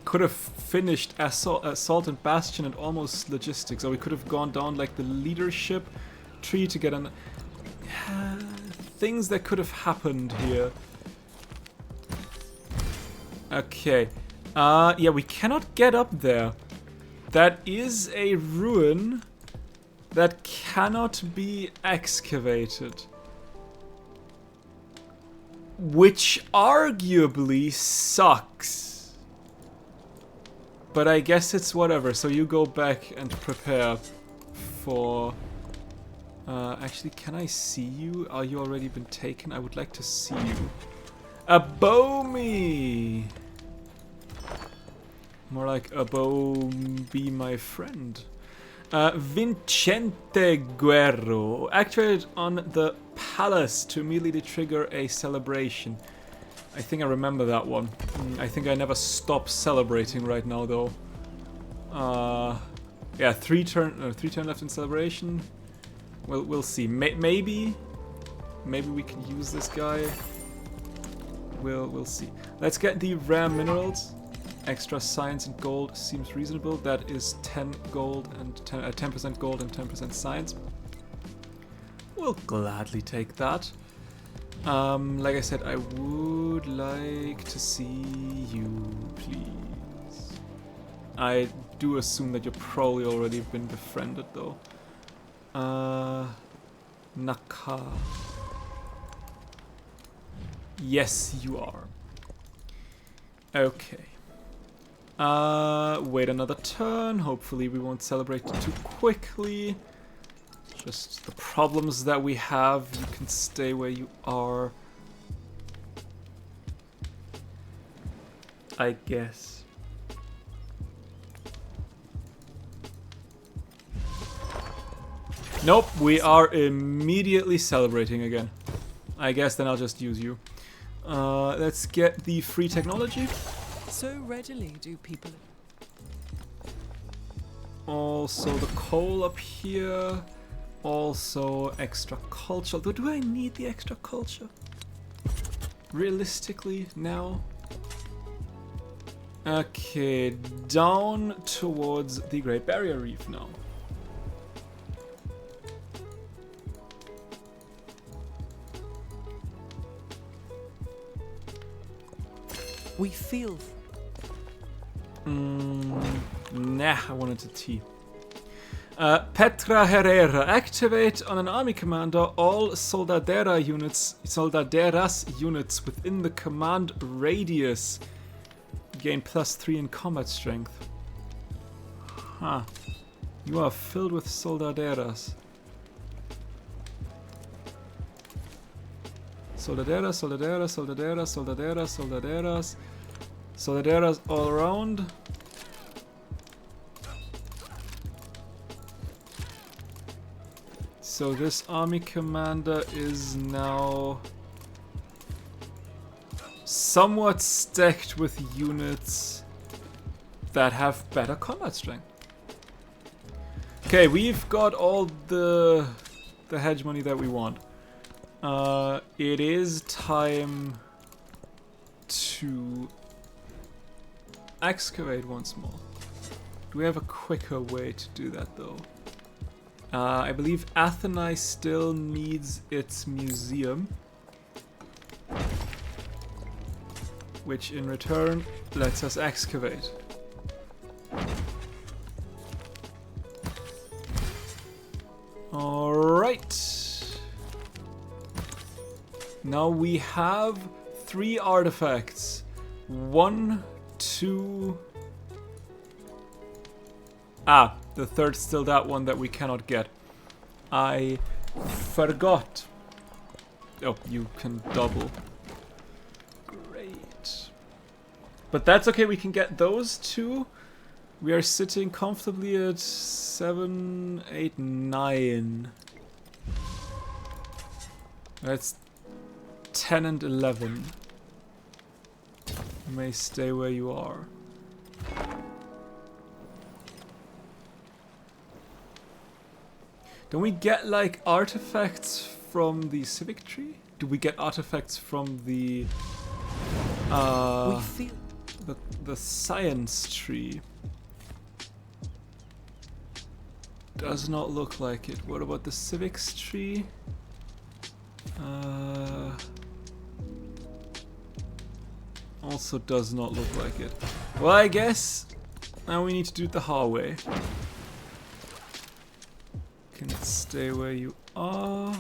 [SPEAKER 1] Could have finished Assault and Bastion and almost Logistics, or we could have gone down like the leadership tree to get an... things that could have happened here. Okay. Yeah, we cannot get up there. That is a ruin that cannot be excavated. which arguably sucks. But I guess it's whatever, so you go back and prepare for... actually, can I see you? Are you already been taken? I would like to see you. A Bomi! More like a be my friend. Vincente Guerro. Activate on the palace to immediately trigger a celebration. I think I remember that one. I think I never stop celebrating right now, though. Yeah, 3 turn left in celebration. We'll see. Maybe we can use this guy. We'll see. Let's get the rare minerals. Extra science and gold seems reasonable. That is 10 gold and 10% gold and 10% science. We'll gladly take that. Like I said, I would like to see you, please. I do assume that you've probably already been befriended, though. Naka. Yes, you are. Okay. Wait another turn. Hopefully we won't celebrate too quickly. Just the problems that we have. You can stay where you are. I guess. Nope, we are immediately celebrating again. I guess then I'll just use you. Let's get the free technology.
[SPEAKER 2] So readily do people...
[SPEAKER 1] Also the coal up here. Also extra culture. Though, do I need the extra culture? Realistically, now? Okay, down towards the Great Barrier Reef now.
[SPEAKER 2] We feel...
[SPEAKER 1] Nah, I wanted a T. Petra Herrera. Activate on an army commander all soldaderas units within the command radius. Gain +3 in combat strength. Huh. You are filled with soldaderas. Soldaderas, soldaderas, soldaderas, soldaderas, soldaderas. Soldaderas all around. So this army commander is now somewhat stacked with units that have better combat strength. Okay, we've got all the hegemony that we want. It is time to excavate once more. Do we have a quicker way to do that, though? I believe Athenai still needs its museum, which in return lets us excavate. Alright. Now we have 3 artifacts. 1, 2... Ah, the third's still that one that we cannot get. I forgot. Oh, you can double. Great. But that's okay, we can get those 2. We are sitting comfortably at 7, 8, 9. That's 10 and 11. You may stay where you are. Don't we get like artifacts from the civic tree? Do we get artifacts from the the science tree? Does not look like it. What about the civics tree? Also does not look like it. Well, I guess now we need to do it the hard way. Can stay where you are.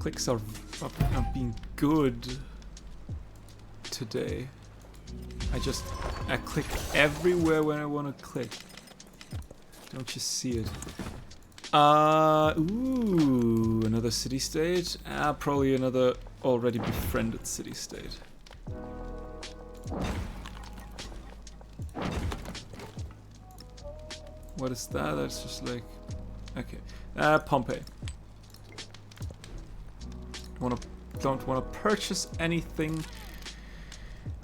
[SPEAKER 1] clicks are being good today. I click everywhere when I want to click. Don't you see it? Ooh, another city state. Probably another already befriended city state. What is that? That's just like, okay. Pompeii. Don't wanna purchase anything.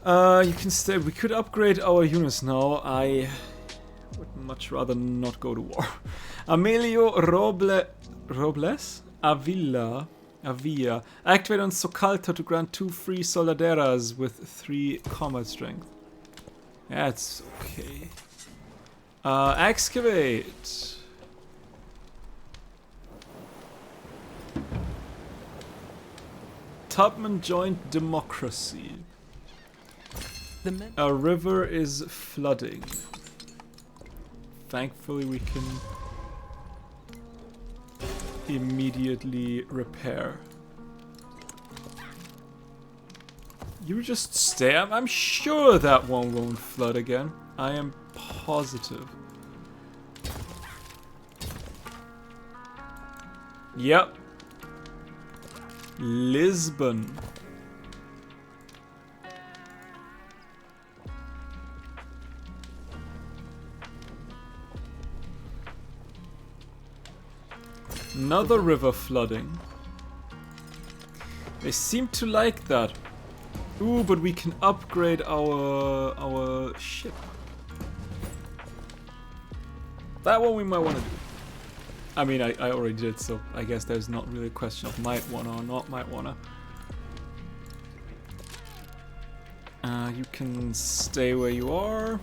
[SPEAKER 1] You can stay. We could upgrade our units now. I would much rather not go to war. Emilio Robles Avila. Activate on Sokalto to grant 2 free soldaderas with 3 combat strength. That's okay. Excavate. Tubman joined democracy. A river is flooding. Thankfully we can immediately repair. You just stay. I'm sure that one won't flood again. I am positive. Yep. Lisbon. Another river flooding. They seem to like that. Ooh, but we can upgrade our ship. That one we might want to do. I mean, I already did, so I guess there's not really a question of might wanna or not might wanna. You can stay where you are.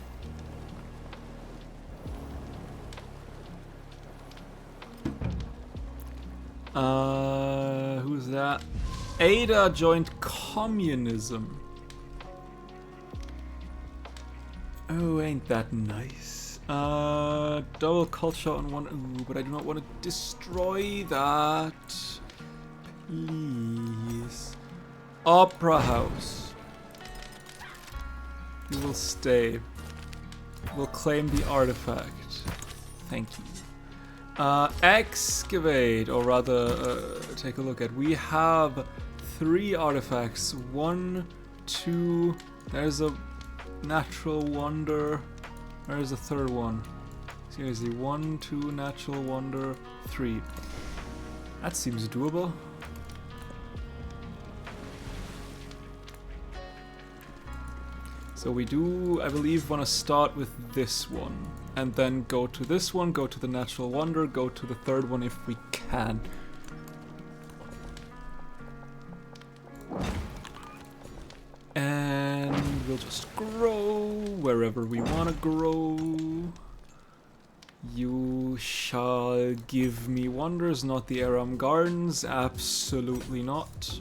[SPEAKER 1] Who's that? Ada joined communism. Oh, ain't that nice. Double culture on one. Ooh, but I do not want to destroy that. Please. Opera House. You will stay. We'll claim the artifact. Thank you. Excavate, or rather, take a look at. We have 3 artifacts. 1, 2. There's a natural wonder. Where's the third one? Seriously, 1, 2, natural wonder, 3. That seems doable. So we do, I believe, want to start with this one. And then go to this one, go to the natural wonder, go to the third one if we can. And we'll just grow wherever we want to grow. You shall give me wonders, not the Aram Gardens. Absolutely not.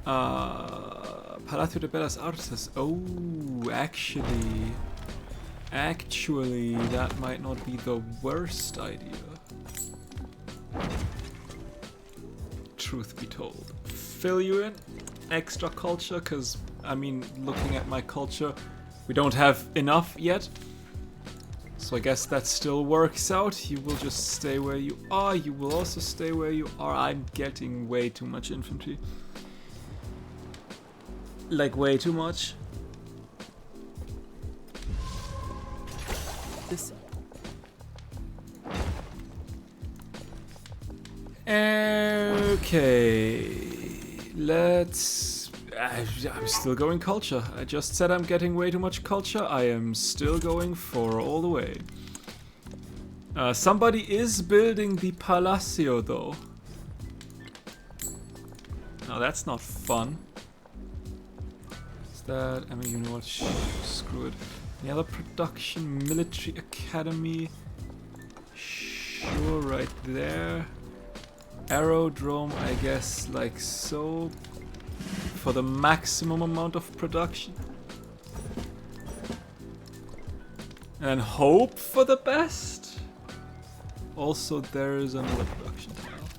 [SPEAKER 1] Palacio de Bellas Artes. Oh, Actually, that might not be the worst idea. Truth be told. Fill you in. Extra culture, because, I mean, looking at my culture, we don't have enough yet. So I guess that still works out. You will just stay where you are. You will also stay where you are. I'm getting way too much infantry. Like, way too much. Okay, let's... I'm still going culture. I just said I'm getting way too much culture. I am still going for all the way. Somebody is building the Palacio, though. Now that's not fun. Is that... I mean, you know what? Screw it. Any other production? Military Academy? Sure, right there. Aerodrome, I guess, like so, for the maximum amount of production. And hope for the best. Also, there is another production tile.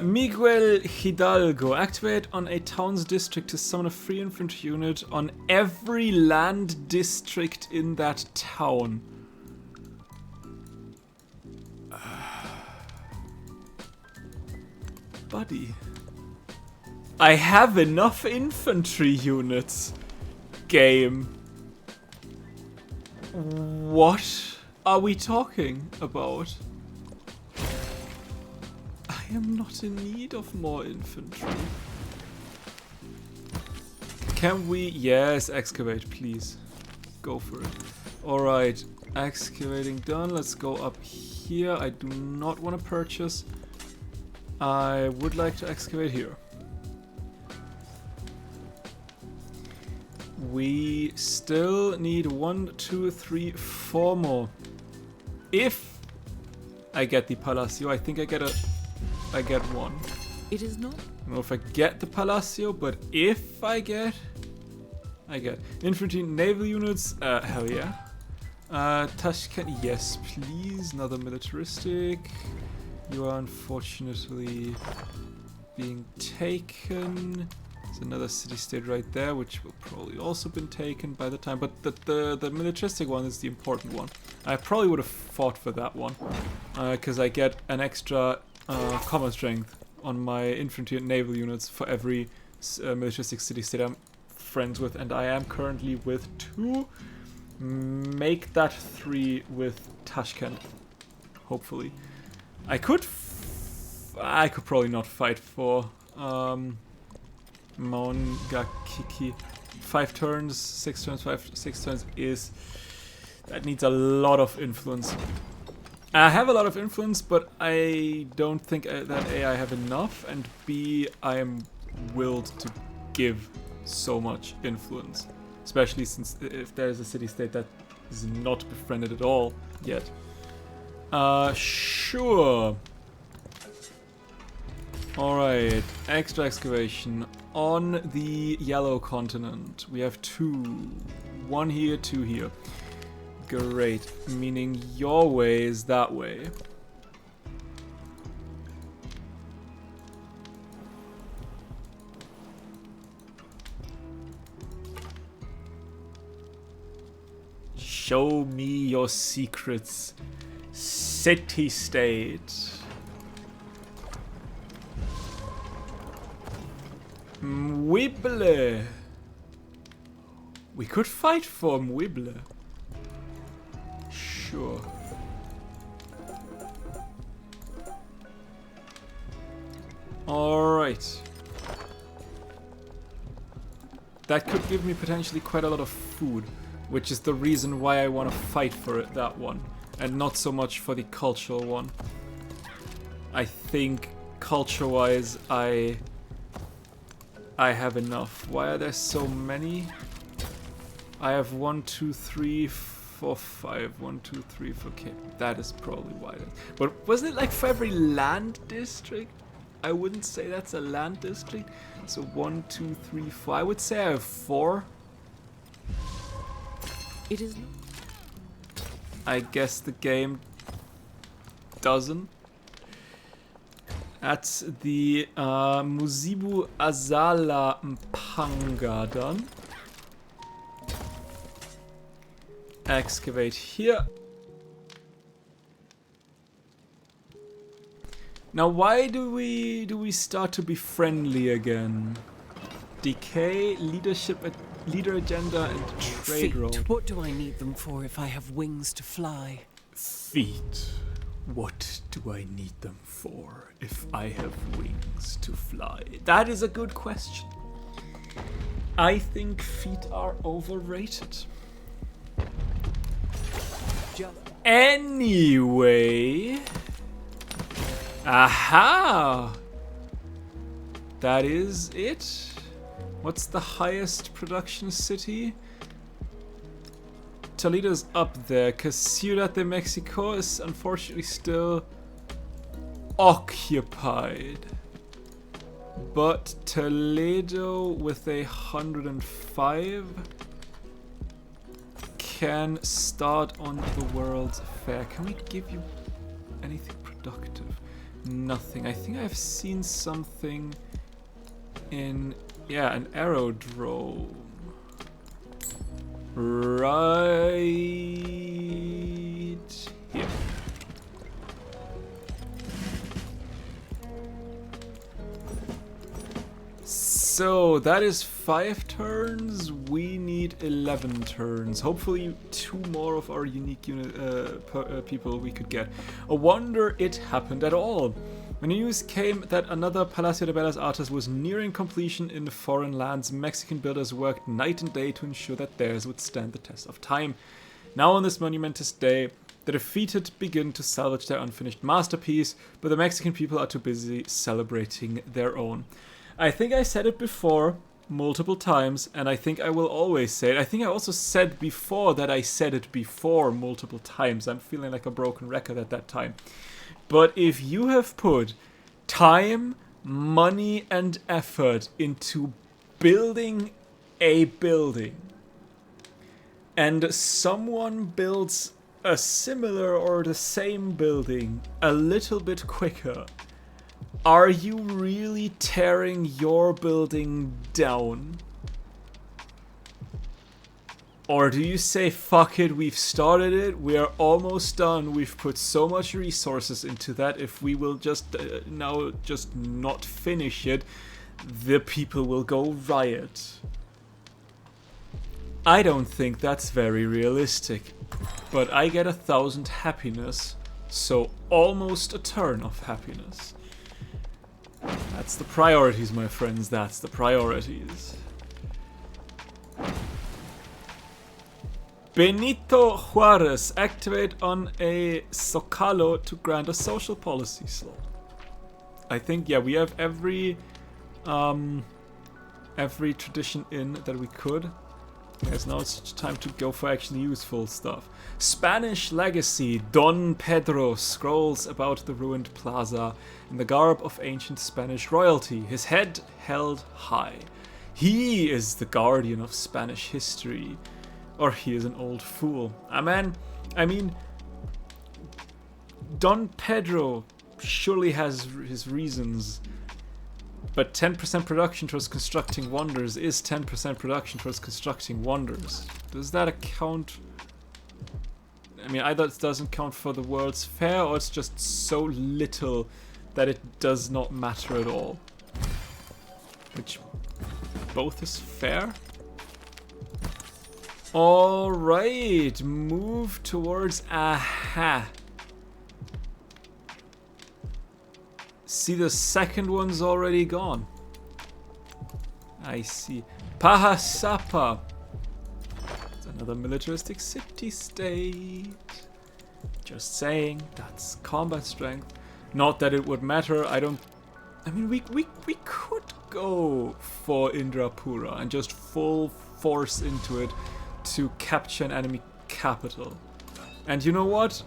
[SPEAKER 1] Miguel Hidalgo. Activate on a town's district to summon a free infantry unit on every land district in that town. Buddy. I have enough infantry units. Game. What are we talking about? I am not in need of more infantry. Can we... Yes, excavate, please. Go for it. Alright, excavating done. Let's go up here. I do not want to purchase. I would like to excavate here. We still need 1, 2, 3, 4 more. If I get the Palacio, I think I get one.
[SPEAKER 2] It is not.
[SPEAKER 1] I don't know if I get the Palacio, but if I get infantry naval units. Hell yeah. Tashkent, yes, please. Another militaristic. You are unfortunately being taken. There's another city-state right there, which will probably also been taken by the time. But the militaristic one is the important one. I probably would have fought for that one, because I get an extra combat strength on my infantry and naval units for every militaristic city-state I'm friends with, and I am currently with 2. Make that 3 with Tashkent, hopefully. I could probably not fight for Maungakiki. 5 turns, 6 turns, 6 turns is... That needs a lot of influence. I have a lot of influence, but I don't think that A, I have enough, and B, I am willed to give so much influence. Especially since if there's a city-state that is not befriended at all yet. Sure. Alright, extra excavation on the yellow continent. We have 2. 1 here, 2 here. Great, meaning your way is that way. Show me your secrets, city-state. Mwibble. We could fight for Mwibble. Sure. Alright. That could give me potentially quite a lot of food, which is the reason why I want to fight for it, that one, and not so much for the cultural one. I think culture-wise I have enough. Why are there so many? I have 1, 2, 3, 4, 5. 1, 2, 3, 4. Okay, that is probably why. But wasn't it like for every land district? I wouldn't say that's a land district. So 1, 2, 3, 4. I would say I have 4.
[SPEAKER 2] It is not.
[SPEAKER 1] I guess the game doesn't. That's the Muzibu Azala Mpanga done. Excavate here. Now, why do we start to be friendly again? Decay, leadership, leader agenda, and trade
[SPEAKER 2] Feet.
[SPEAKER 1] roll.
[SPEAKER 2] What do I need them for if I have wings to fly?
[SPEAKER 1] Feet. What do I need them for if I have wings to fly? That is a good question. I think feet are overrated. Anyway. Aha! That is it. What's the highest production city? Toledo's up there, because Ciudad de Mexico is unfortunately still occupied. But Toledo with 105 can start on the World's Fair. Can we give you anything productive? nothing. I think I've seen something in... yeah, an aerodrome. Right here. So that is 5 turns. We need 11 turns. Hopefully 2 more of our unique people we could get. A wonder it happened at all. When the news came that another Palacio de Bellas Artes was nearing completion in foreign lands, Mexican builders worked night and day to ensure that theirs would stand the test of time. Now on this monumentous day, the defeated begin to salvage their unfinished masterpiece, but the Mexican people are too busy celebrating their own. I think I said it before multiple times, and I think I will always say it. I think I also said before that I said it before multiple times. I'm feeling like a broken record at that time. But if you have put time, money, and effort into building a building, and someone builds a similar or the same building a little bit quicker, are you really tearing your building down? Or do you say, fuck it, we've started it, we are almost done, we've put so much resources into that, if we will just now just not finish it, the people will go riot. I don't think that's very realistic, but I get 1,000 happiness, so almost a turn of happiness. That's the priorities, my friends, that's the priorities. Benito Juarez, activate on a Zocalo to grant a social policy slot. I think, yeah, we have every tradition in that we could. Yes, now it's time to go for actually useful stuff. Spanish legacy. Don Pedro scrolls about the ruined plaza in the garb of ancient Spanish royalty, his head held high. He is the guardian of Spanish history. Or he is an old fool. I mean, Don Pedro surely has his reasons. But 10% production towards constructing wonders is 10% production towards constructing wonders. Does that account? I mean, either it doesn't count for the World's Fair, or it's just so little that it does not matter at all. Which, both is fair. Alright, move towards aha. See, the second one's already gone. I see. Pahasapa. It's another militaristic city-state. Just saying, that's combat strength. Not that it would matter, I mean, we could go for Indrapura and just full force into it to capture an enemy capital. And you know what?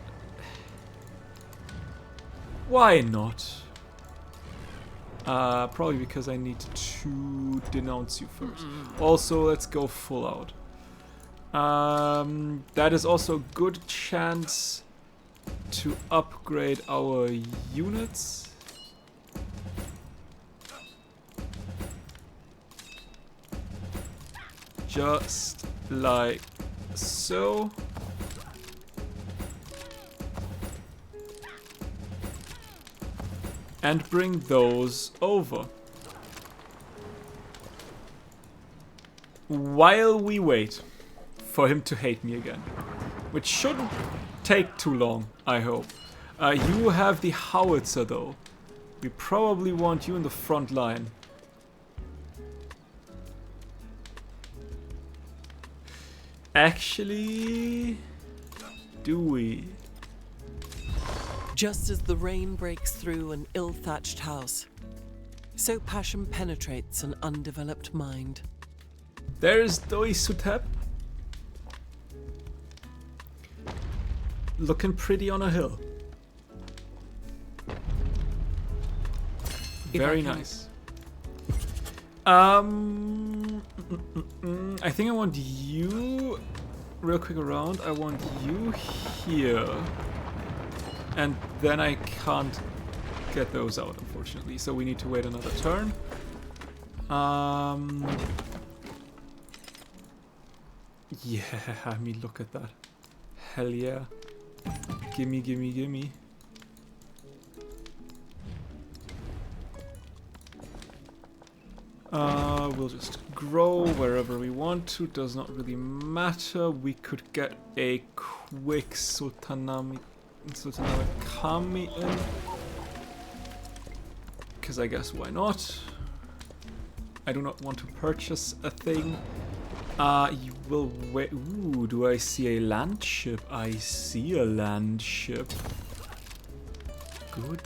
[SPEAKER 1] Why not? Probably because I need to denounce you first. Also, let's go full out. That is also a good chance to upgrade our units. Just like so. And bring those over. While we wait for him to hate me again. Which shouldn't take too long, I hope. You have the howitzer though. We probably want you in the front line. Actually, do we?
[SPEAKER 2] Just as the rain breaks through an ill-thatched house, so passion penetrates an undeveloped mind.
[SPEAKER 1] There's Doi Sutep. Looking pretty on a hill. Very nice. I think I want you real quick around. I want you here. And then I can't get those out, unfortunately. So we need to wait another turn. Yeah, I mean, look at that. Hell yeah. Gimme, gimme, gimme. We'll just grow wherever we want to, does not really matter. We could get a quick Sultanami Kami in. Because I guess why not? I do not want to purchase a thing. You will wait. Ooh, do I see a land ship? I see a land ship. Good.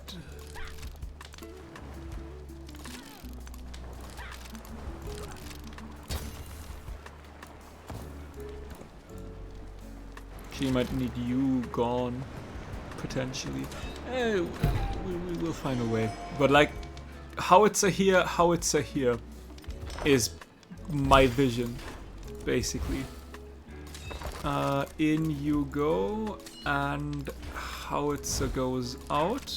[SPEAKER 1] She might need you gone, potentially. We will find a way. But like, howitzer here is my vision, basically. In you go, and howitzer goes out.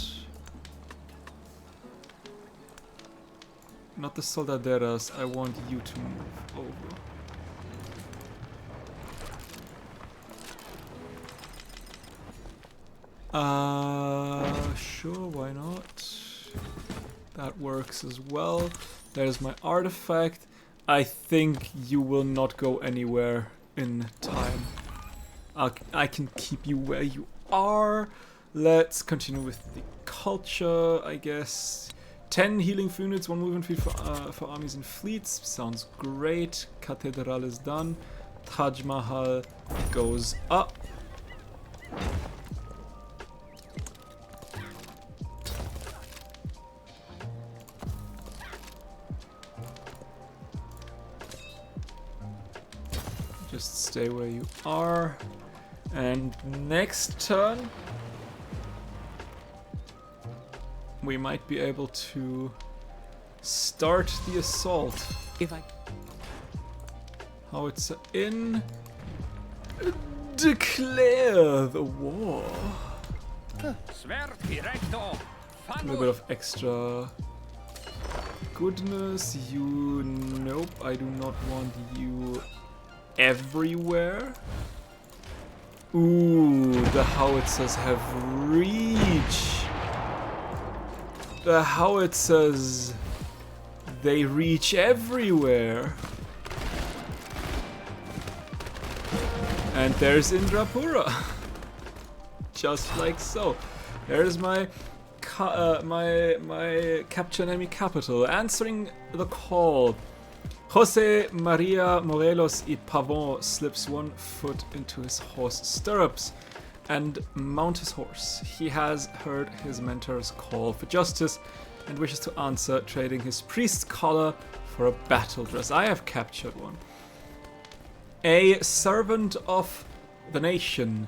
[SPEAKER 1] Not the soldaderas, I want you to move over. Sure, why not? That works as well. There's my artifact. I think you will not go anywhere in time. I can keep you where you are. Let's continue with the culture, I guess. 10 healing units, 1 movement speed for armies and fleets. Sounds great. Cathedral is done. Taj Mahal goes up. Just stay where you are. And next turn, we might be able to start the assault. Howitzer in. Declare the war. A little bit of extra goodness. You, nope, I do not want you everywhere. Ooh, the howitzers have reach. The howitzers, they reach everywhere. And there's Indrapura. Just like so. There's my my capture enemy capital. Answering the call. Jose Maria Morelos y Pavon slips 1 foot into his horse stirrups and mounts his horse. He has heard his mentor's call for justice and wishes to answer, trading his priest's collar for a battle dress. I have captured one. A servant of the nation.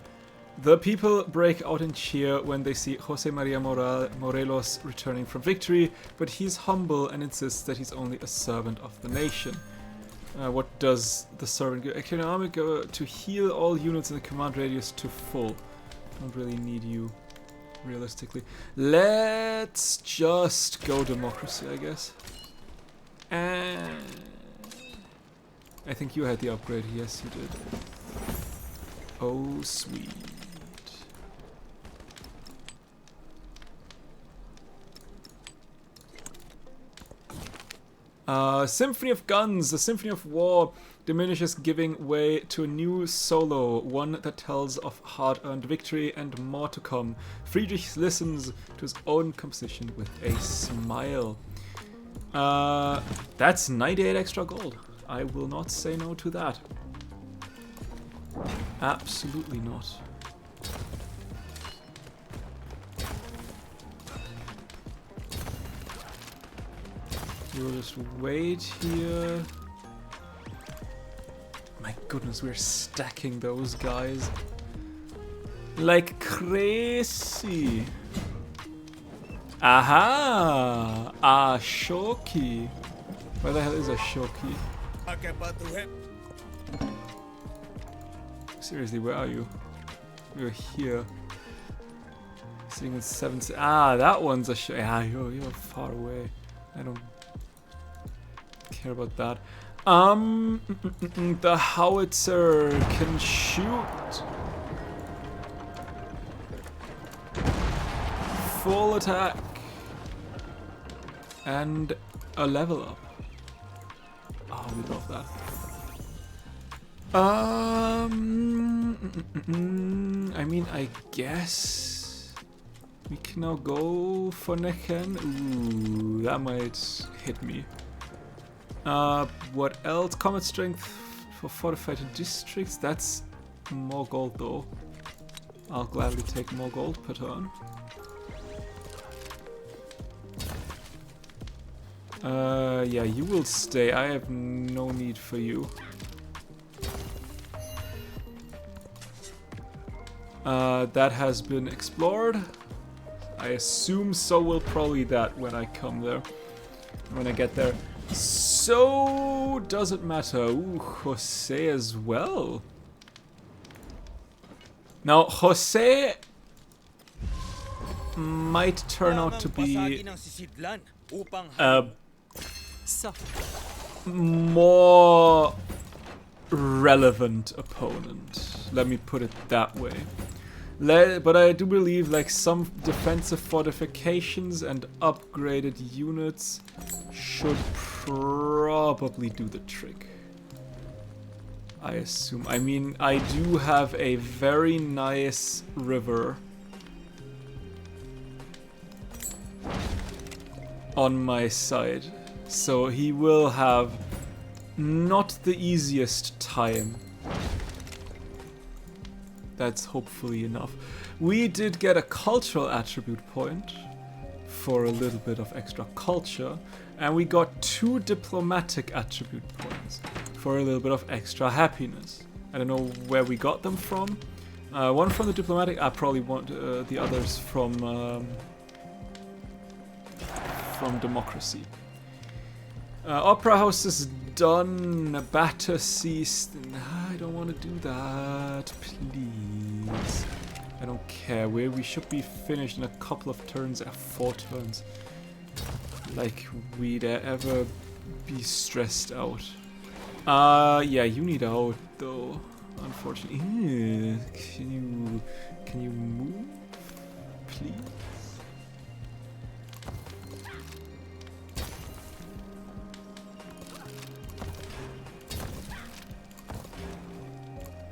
[SPEAKER 1] The people break out in cheer when they see Jose Maria Morelos returning from victory, but he's humble and insists that he's only a servant of the nation. What does the servant give? Economic to heal all units in the command radius to full. Don't really need you, realistically. Let's just go democracy, I guess. And I think you had the upgrade. Yes, you did. Oh, sweet. Symphony of Guns, the Symphony of War diminishes, giving way to a new solo, one that tells of hard-earned victory and more to come. Friedrich listens to his own composition with a smile. That's 98 extra gold. I will not say no to that. Absolutely not. We'll just wait here. My goodness, we're stacking those guys like crazy. Aha! Ashoki. Where the hell is Ashoki? Seriously, where are you? You're here. Sitting in 7. Ah, that one's a yeah, you're far away. I don't care about that. The howitzer can shoot. Full attack. And a level up. Oh, we love that. I mean, I guess we can now go for Necken. Ooh, that might hit me. What else? Combat strength for fortified districts. That's more gold though. I'll gladly take more gold per turn. Yeah, you will stay. I have no need for you. That has been explored. I assume so will probably that when I come there. When I get there. So, does it matter? Ooh, Jose as well. Now, Jose might turn out to be more relevant opponent. Let me put it that way. But I do believe like some defensive fortifications and upgraded units should probably do the trick. I assume. I mean, I do have a very nice river on my side, so he will have not the easiest time. That's hopefully enough. We did get a cultural attribute point for a little bit of extra culture, and we got 2 diplomatic attribute points for a little bit of extra happiness. I don't know where we got them from. One from the diplomatic, I probably want the others from democracy. Opera House is done. Battersea. I don't want to do that. Please. I don't care. We should be finished in a couple of turns. 4 turns. Like we'd ever be stressed out. Yeah, you need out though. Unfortunately. Can you move, please?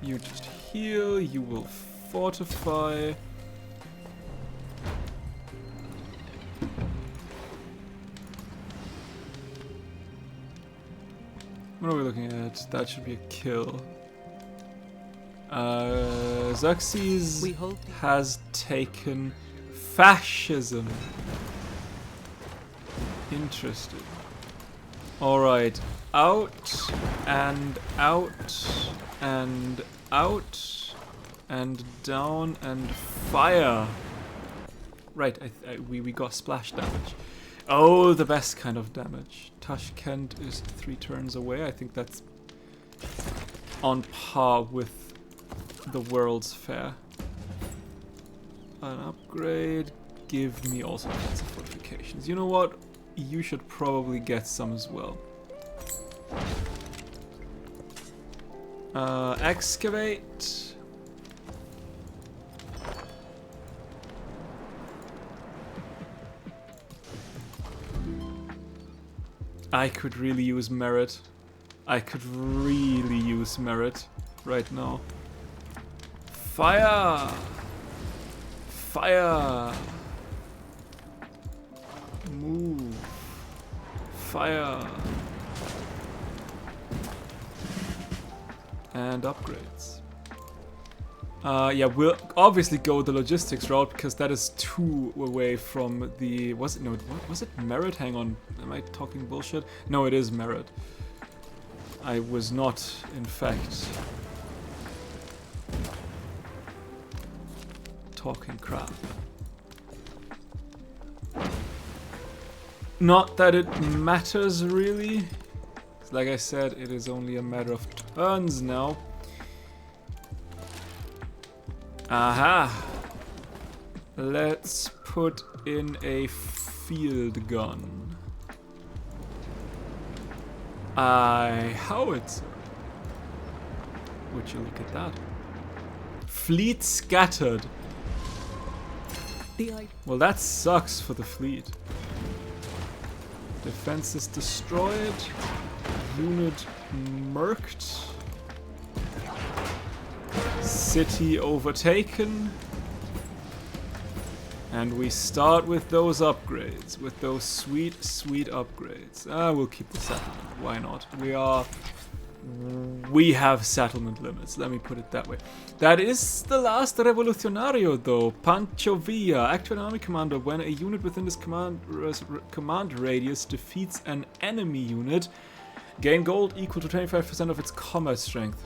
[SPEAKER 1] You just heal, you will fortify. What are we looking at? That should be a kill. Xerxes has taken fascism. Interesting. Alright, out and out and out and down and fire. Right, we got splash damage. Oh, the best kind of damage. Tashkent is 3 turns away. I think that's on par with the World's Fair. An upgrade. Give me also defensive fortifications. You know what? You should probably get some as well. Excavate. I could really use merit. I could really use merit right now. Fire! Fire! Move. Fire. And upgrades. Yeah, we'll obviously go the logistics route because that is 2 away from the... Was it? No, was it merit? Hang on. Am I talking bullshit? No, it is merit. I was not, in fact, talking crap. Not that it matters, really. Like I said, it is only a matter of turns now. Aha! Let's put in a field gun. Howitzer. Would you look at that? Fleet scattered. Well, that sucks for the fleet. Defenses destroyed. Unit murked. City overtaken. And we start with those upgrades. With those sweet, sweet upgrades. We'll keep the settlement. Why not? We have settlement limits, let me put it that way. That is the last Revolucionario though. Pancho Villa. Active an army commander when a unit within this command radius defeats an enemy unit. Gain gold equal to 25% of its combat strength.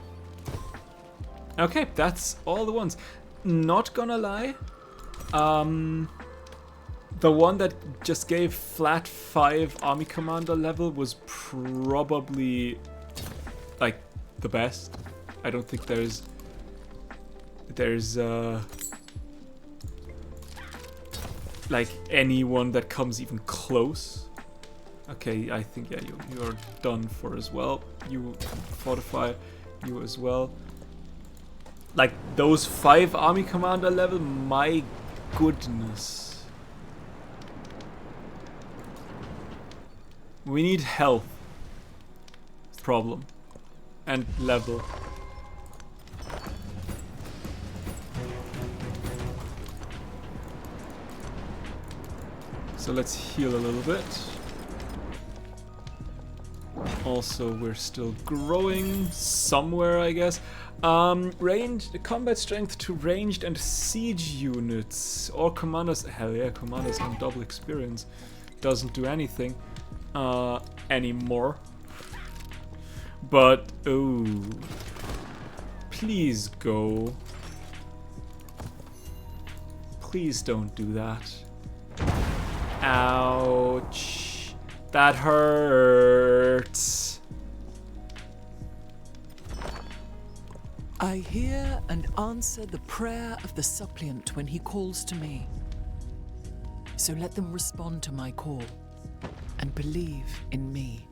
[SPEAKER 1] Okay, that's all the ones. Not gonna lie. The one that just gave flat 5 army commander level was probably like the best. I don't think there's like anyone that comes even close. Okay, I think yeah, you're done for as well. You fortify, you as well. Like those 5 army commander level, my goodness. We need health. Problem. And level. So let's heal a little bit. Also, we're still growing somewhere, I guess. Ranged combat strength to ranged and siege units or commanders. Hell yeah, commanders on double experience. Doesn't do anything anymore. But oh, please go. Please don't do that. Ouch. That hurts.
[SPEAKER 2] I hear and answer the prayer of the suppliant when he calls to me. So let them respond to my call and believe in me.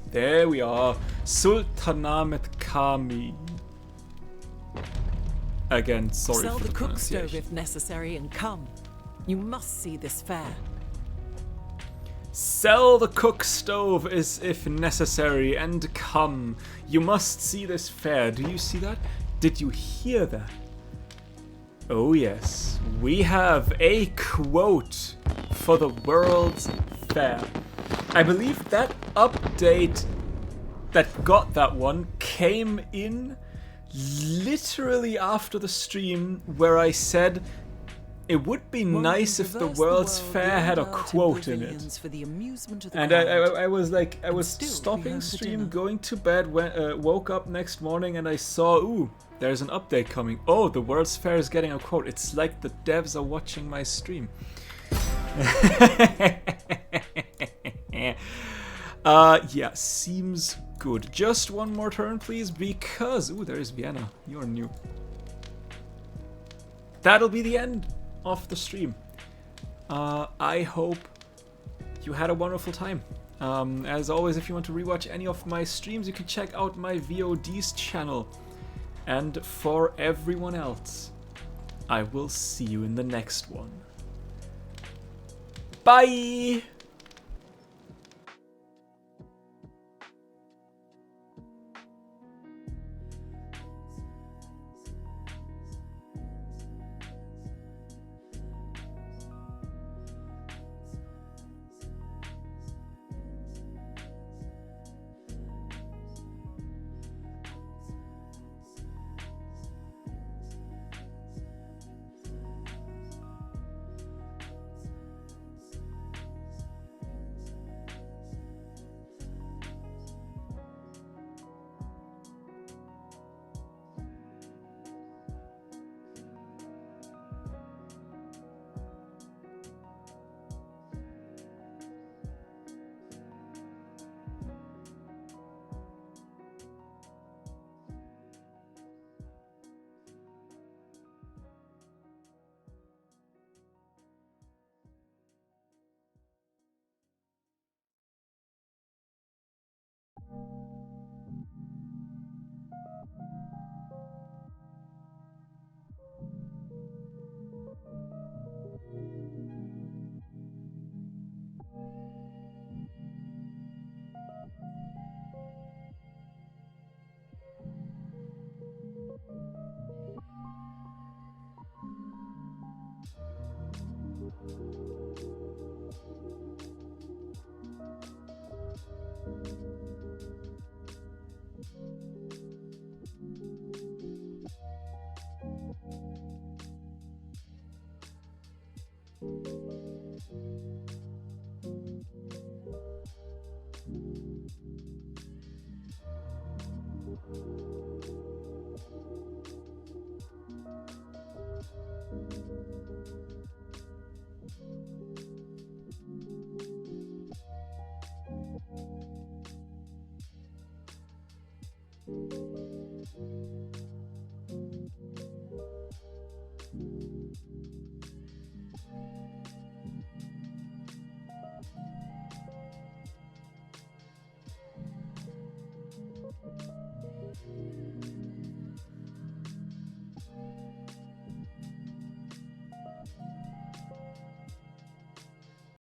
[SPEAKER 1] There we are. Sultanamet Kami. Again, sorry
[SPEAKER 2] Sell
[SPEAKER 1] for
[SPEAKER 2] the
[SPEAKER 1] the
[SPEAKER 2] cook stove
[SPEAKER 1] pronunciation.
[SPEAKER 2] if necessary and come. You must see this fair.
[SPEAKER 1] Sell the cook stove if necessary and come. You must see this fair. Do you see that? Did you hear that? Oh yes, we have a quote for the World's Fair. I believe that update that got that one came in literally after the stream where I said it would be nice if the World's Fair had a quote in it. And I was like, I was stopping stream, going to bed, woke up next morning and I saw, ooh, there's an update coming. Oh, the World's Fair is getting a quote. It's like the devs are watching my stream. Yeah, seems good. Just one more turn, please, because... Ooh, there is Vienna. You're new. That'll be the end of the stream. I hope you had a wonderful time. As always, if you want to rewatch any of my streams, you can check out my VODs channel. And for everyone else, I will see you in the next one. Bye!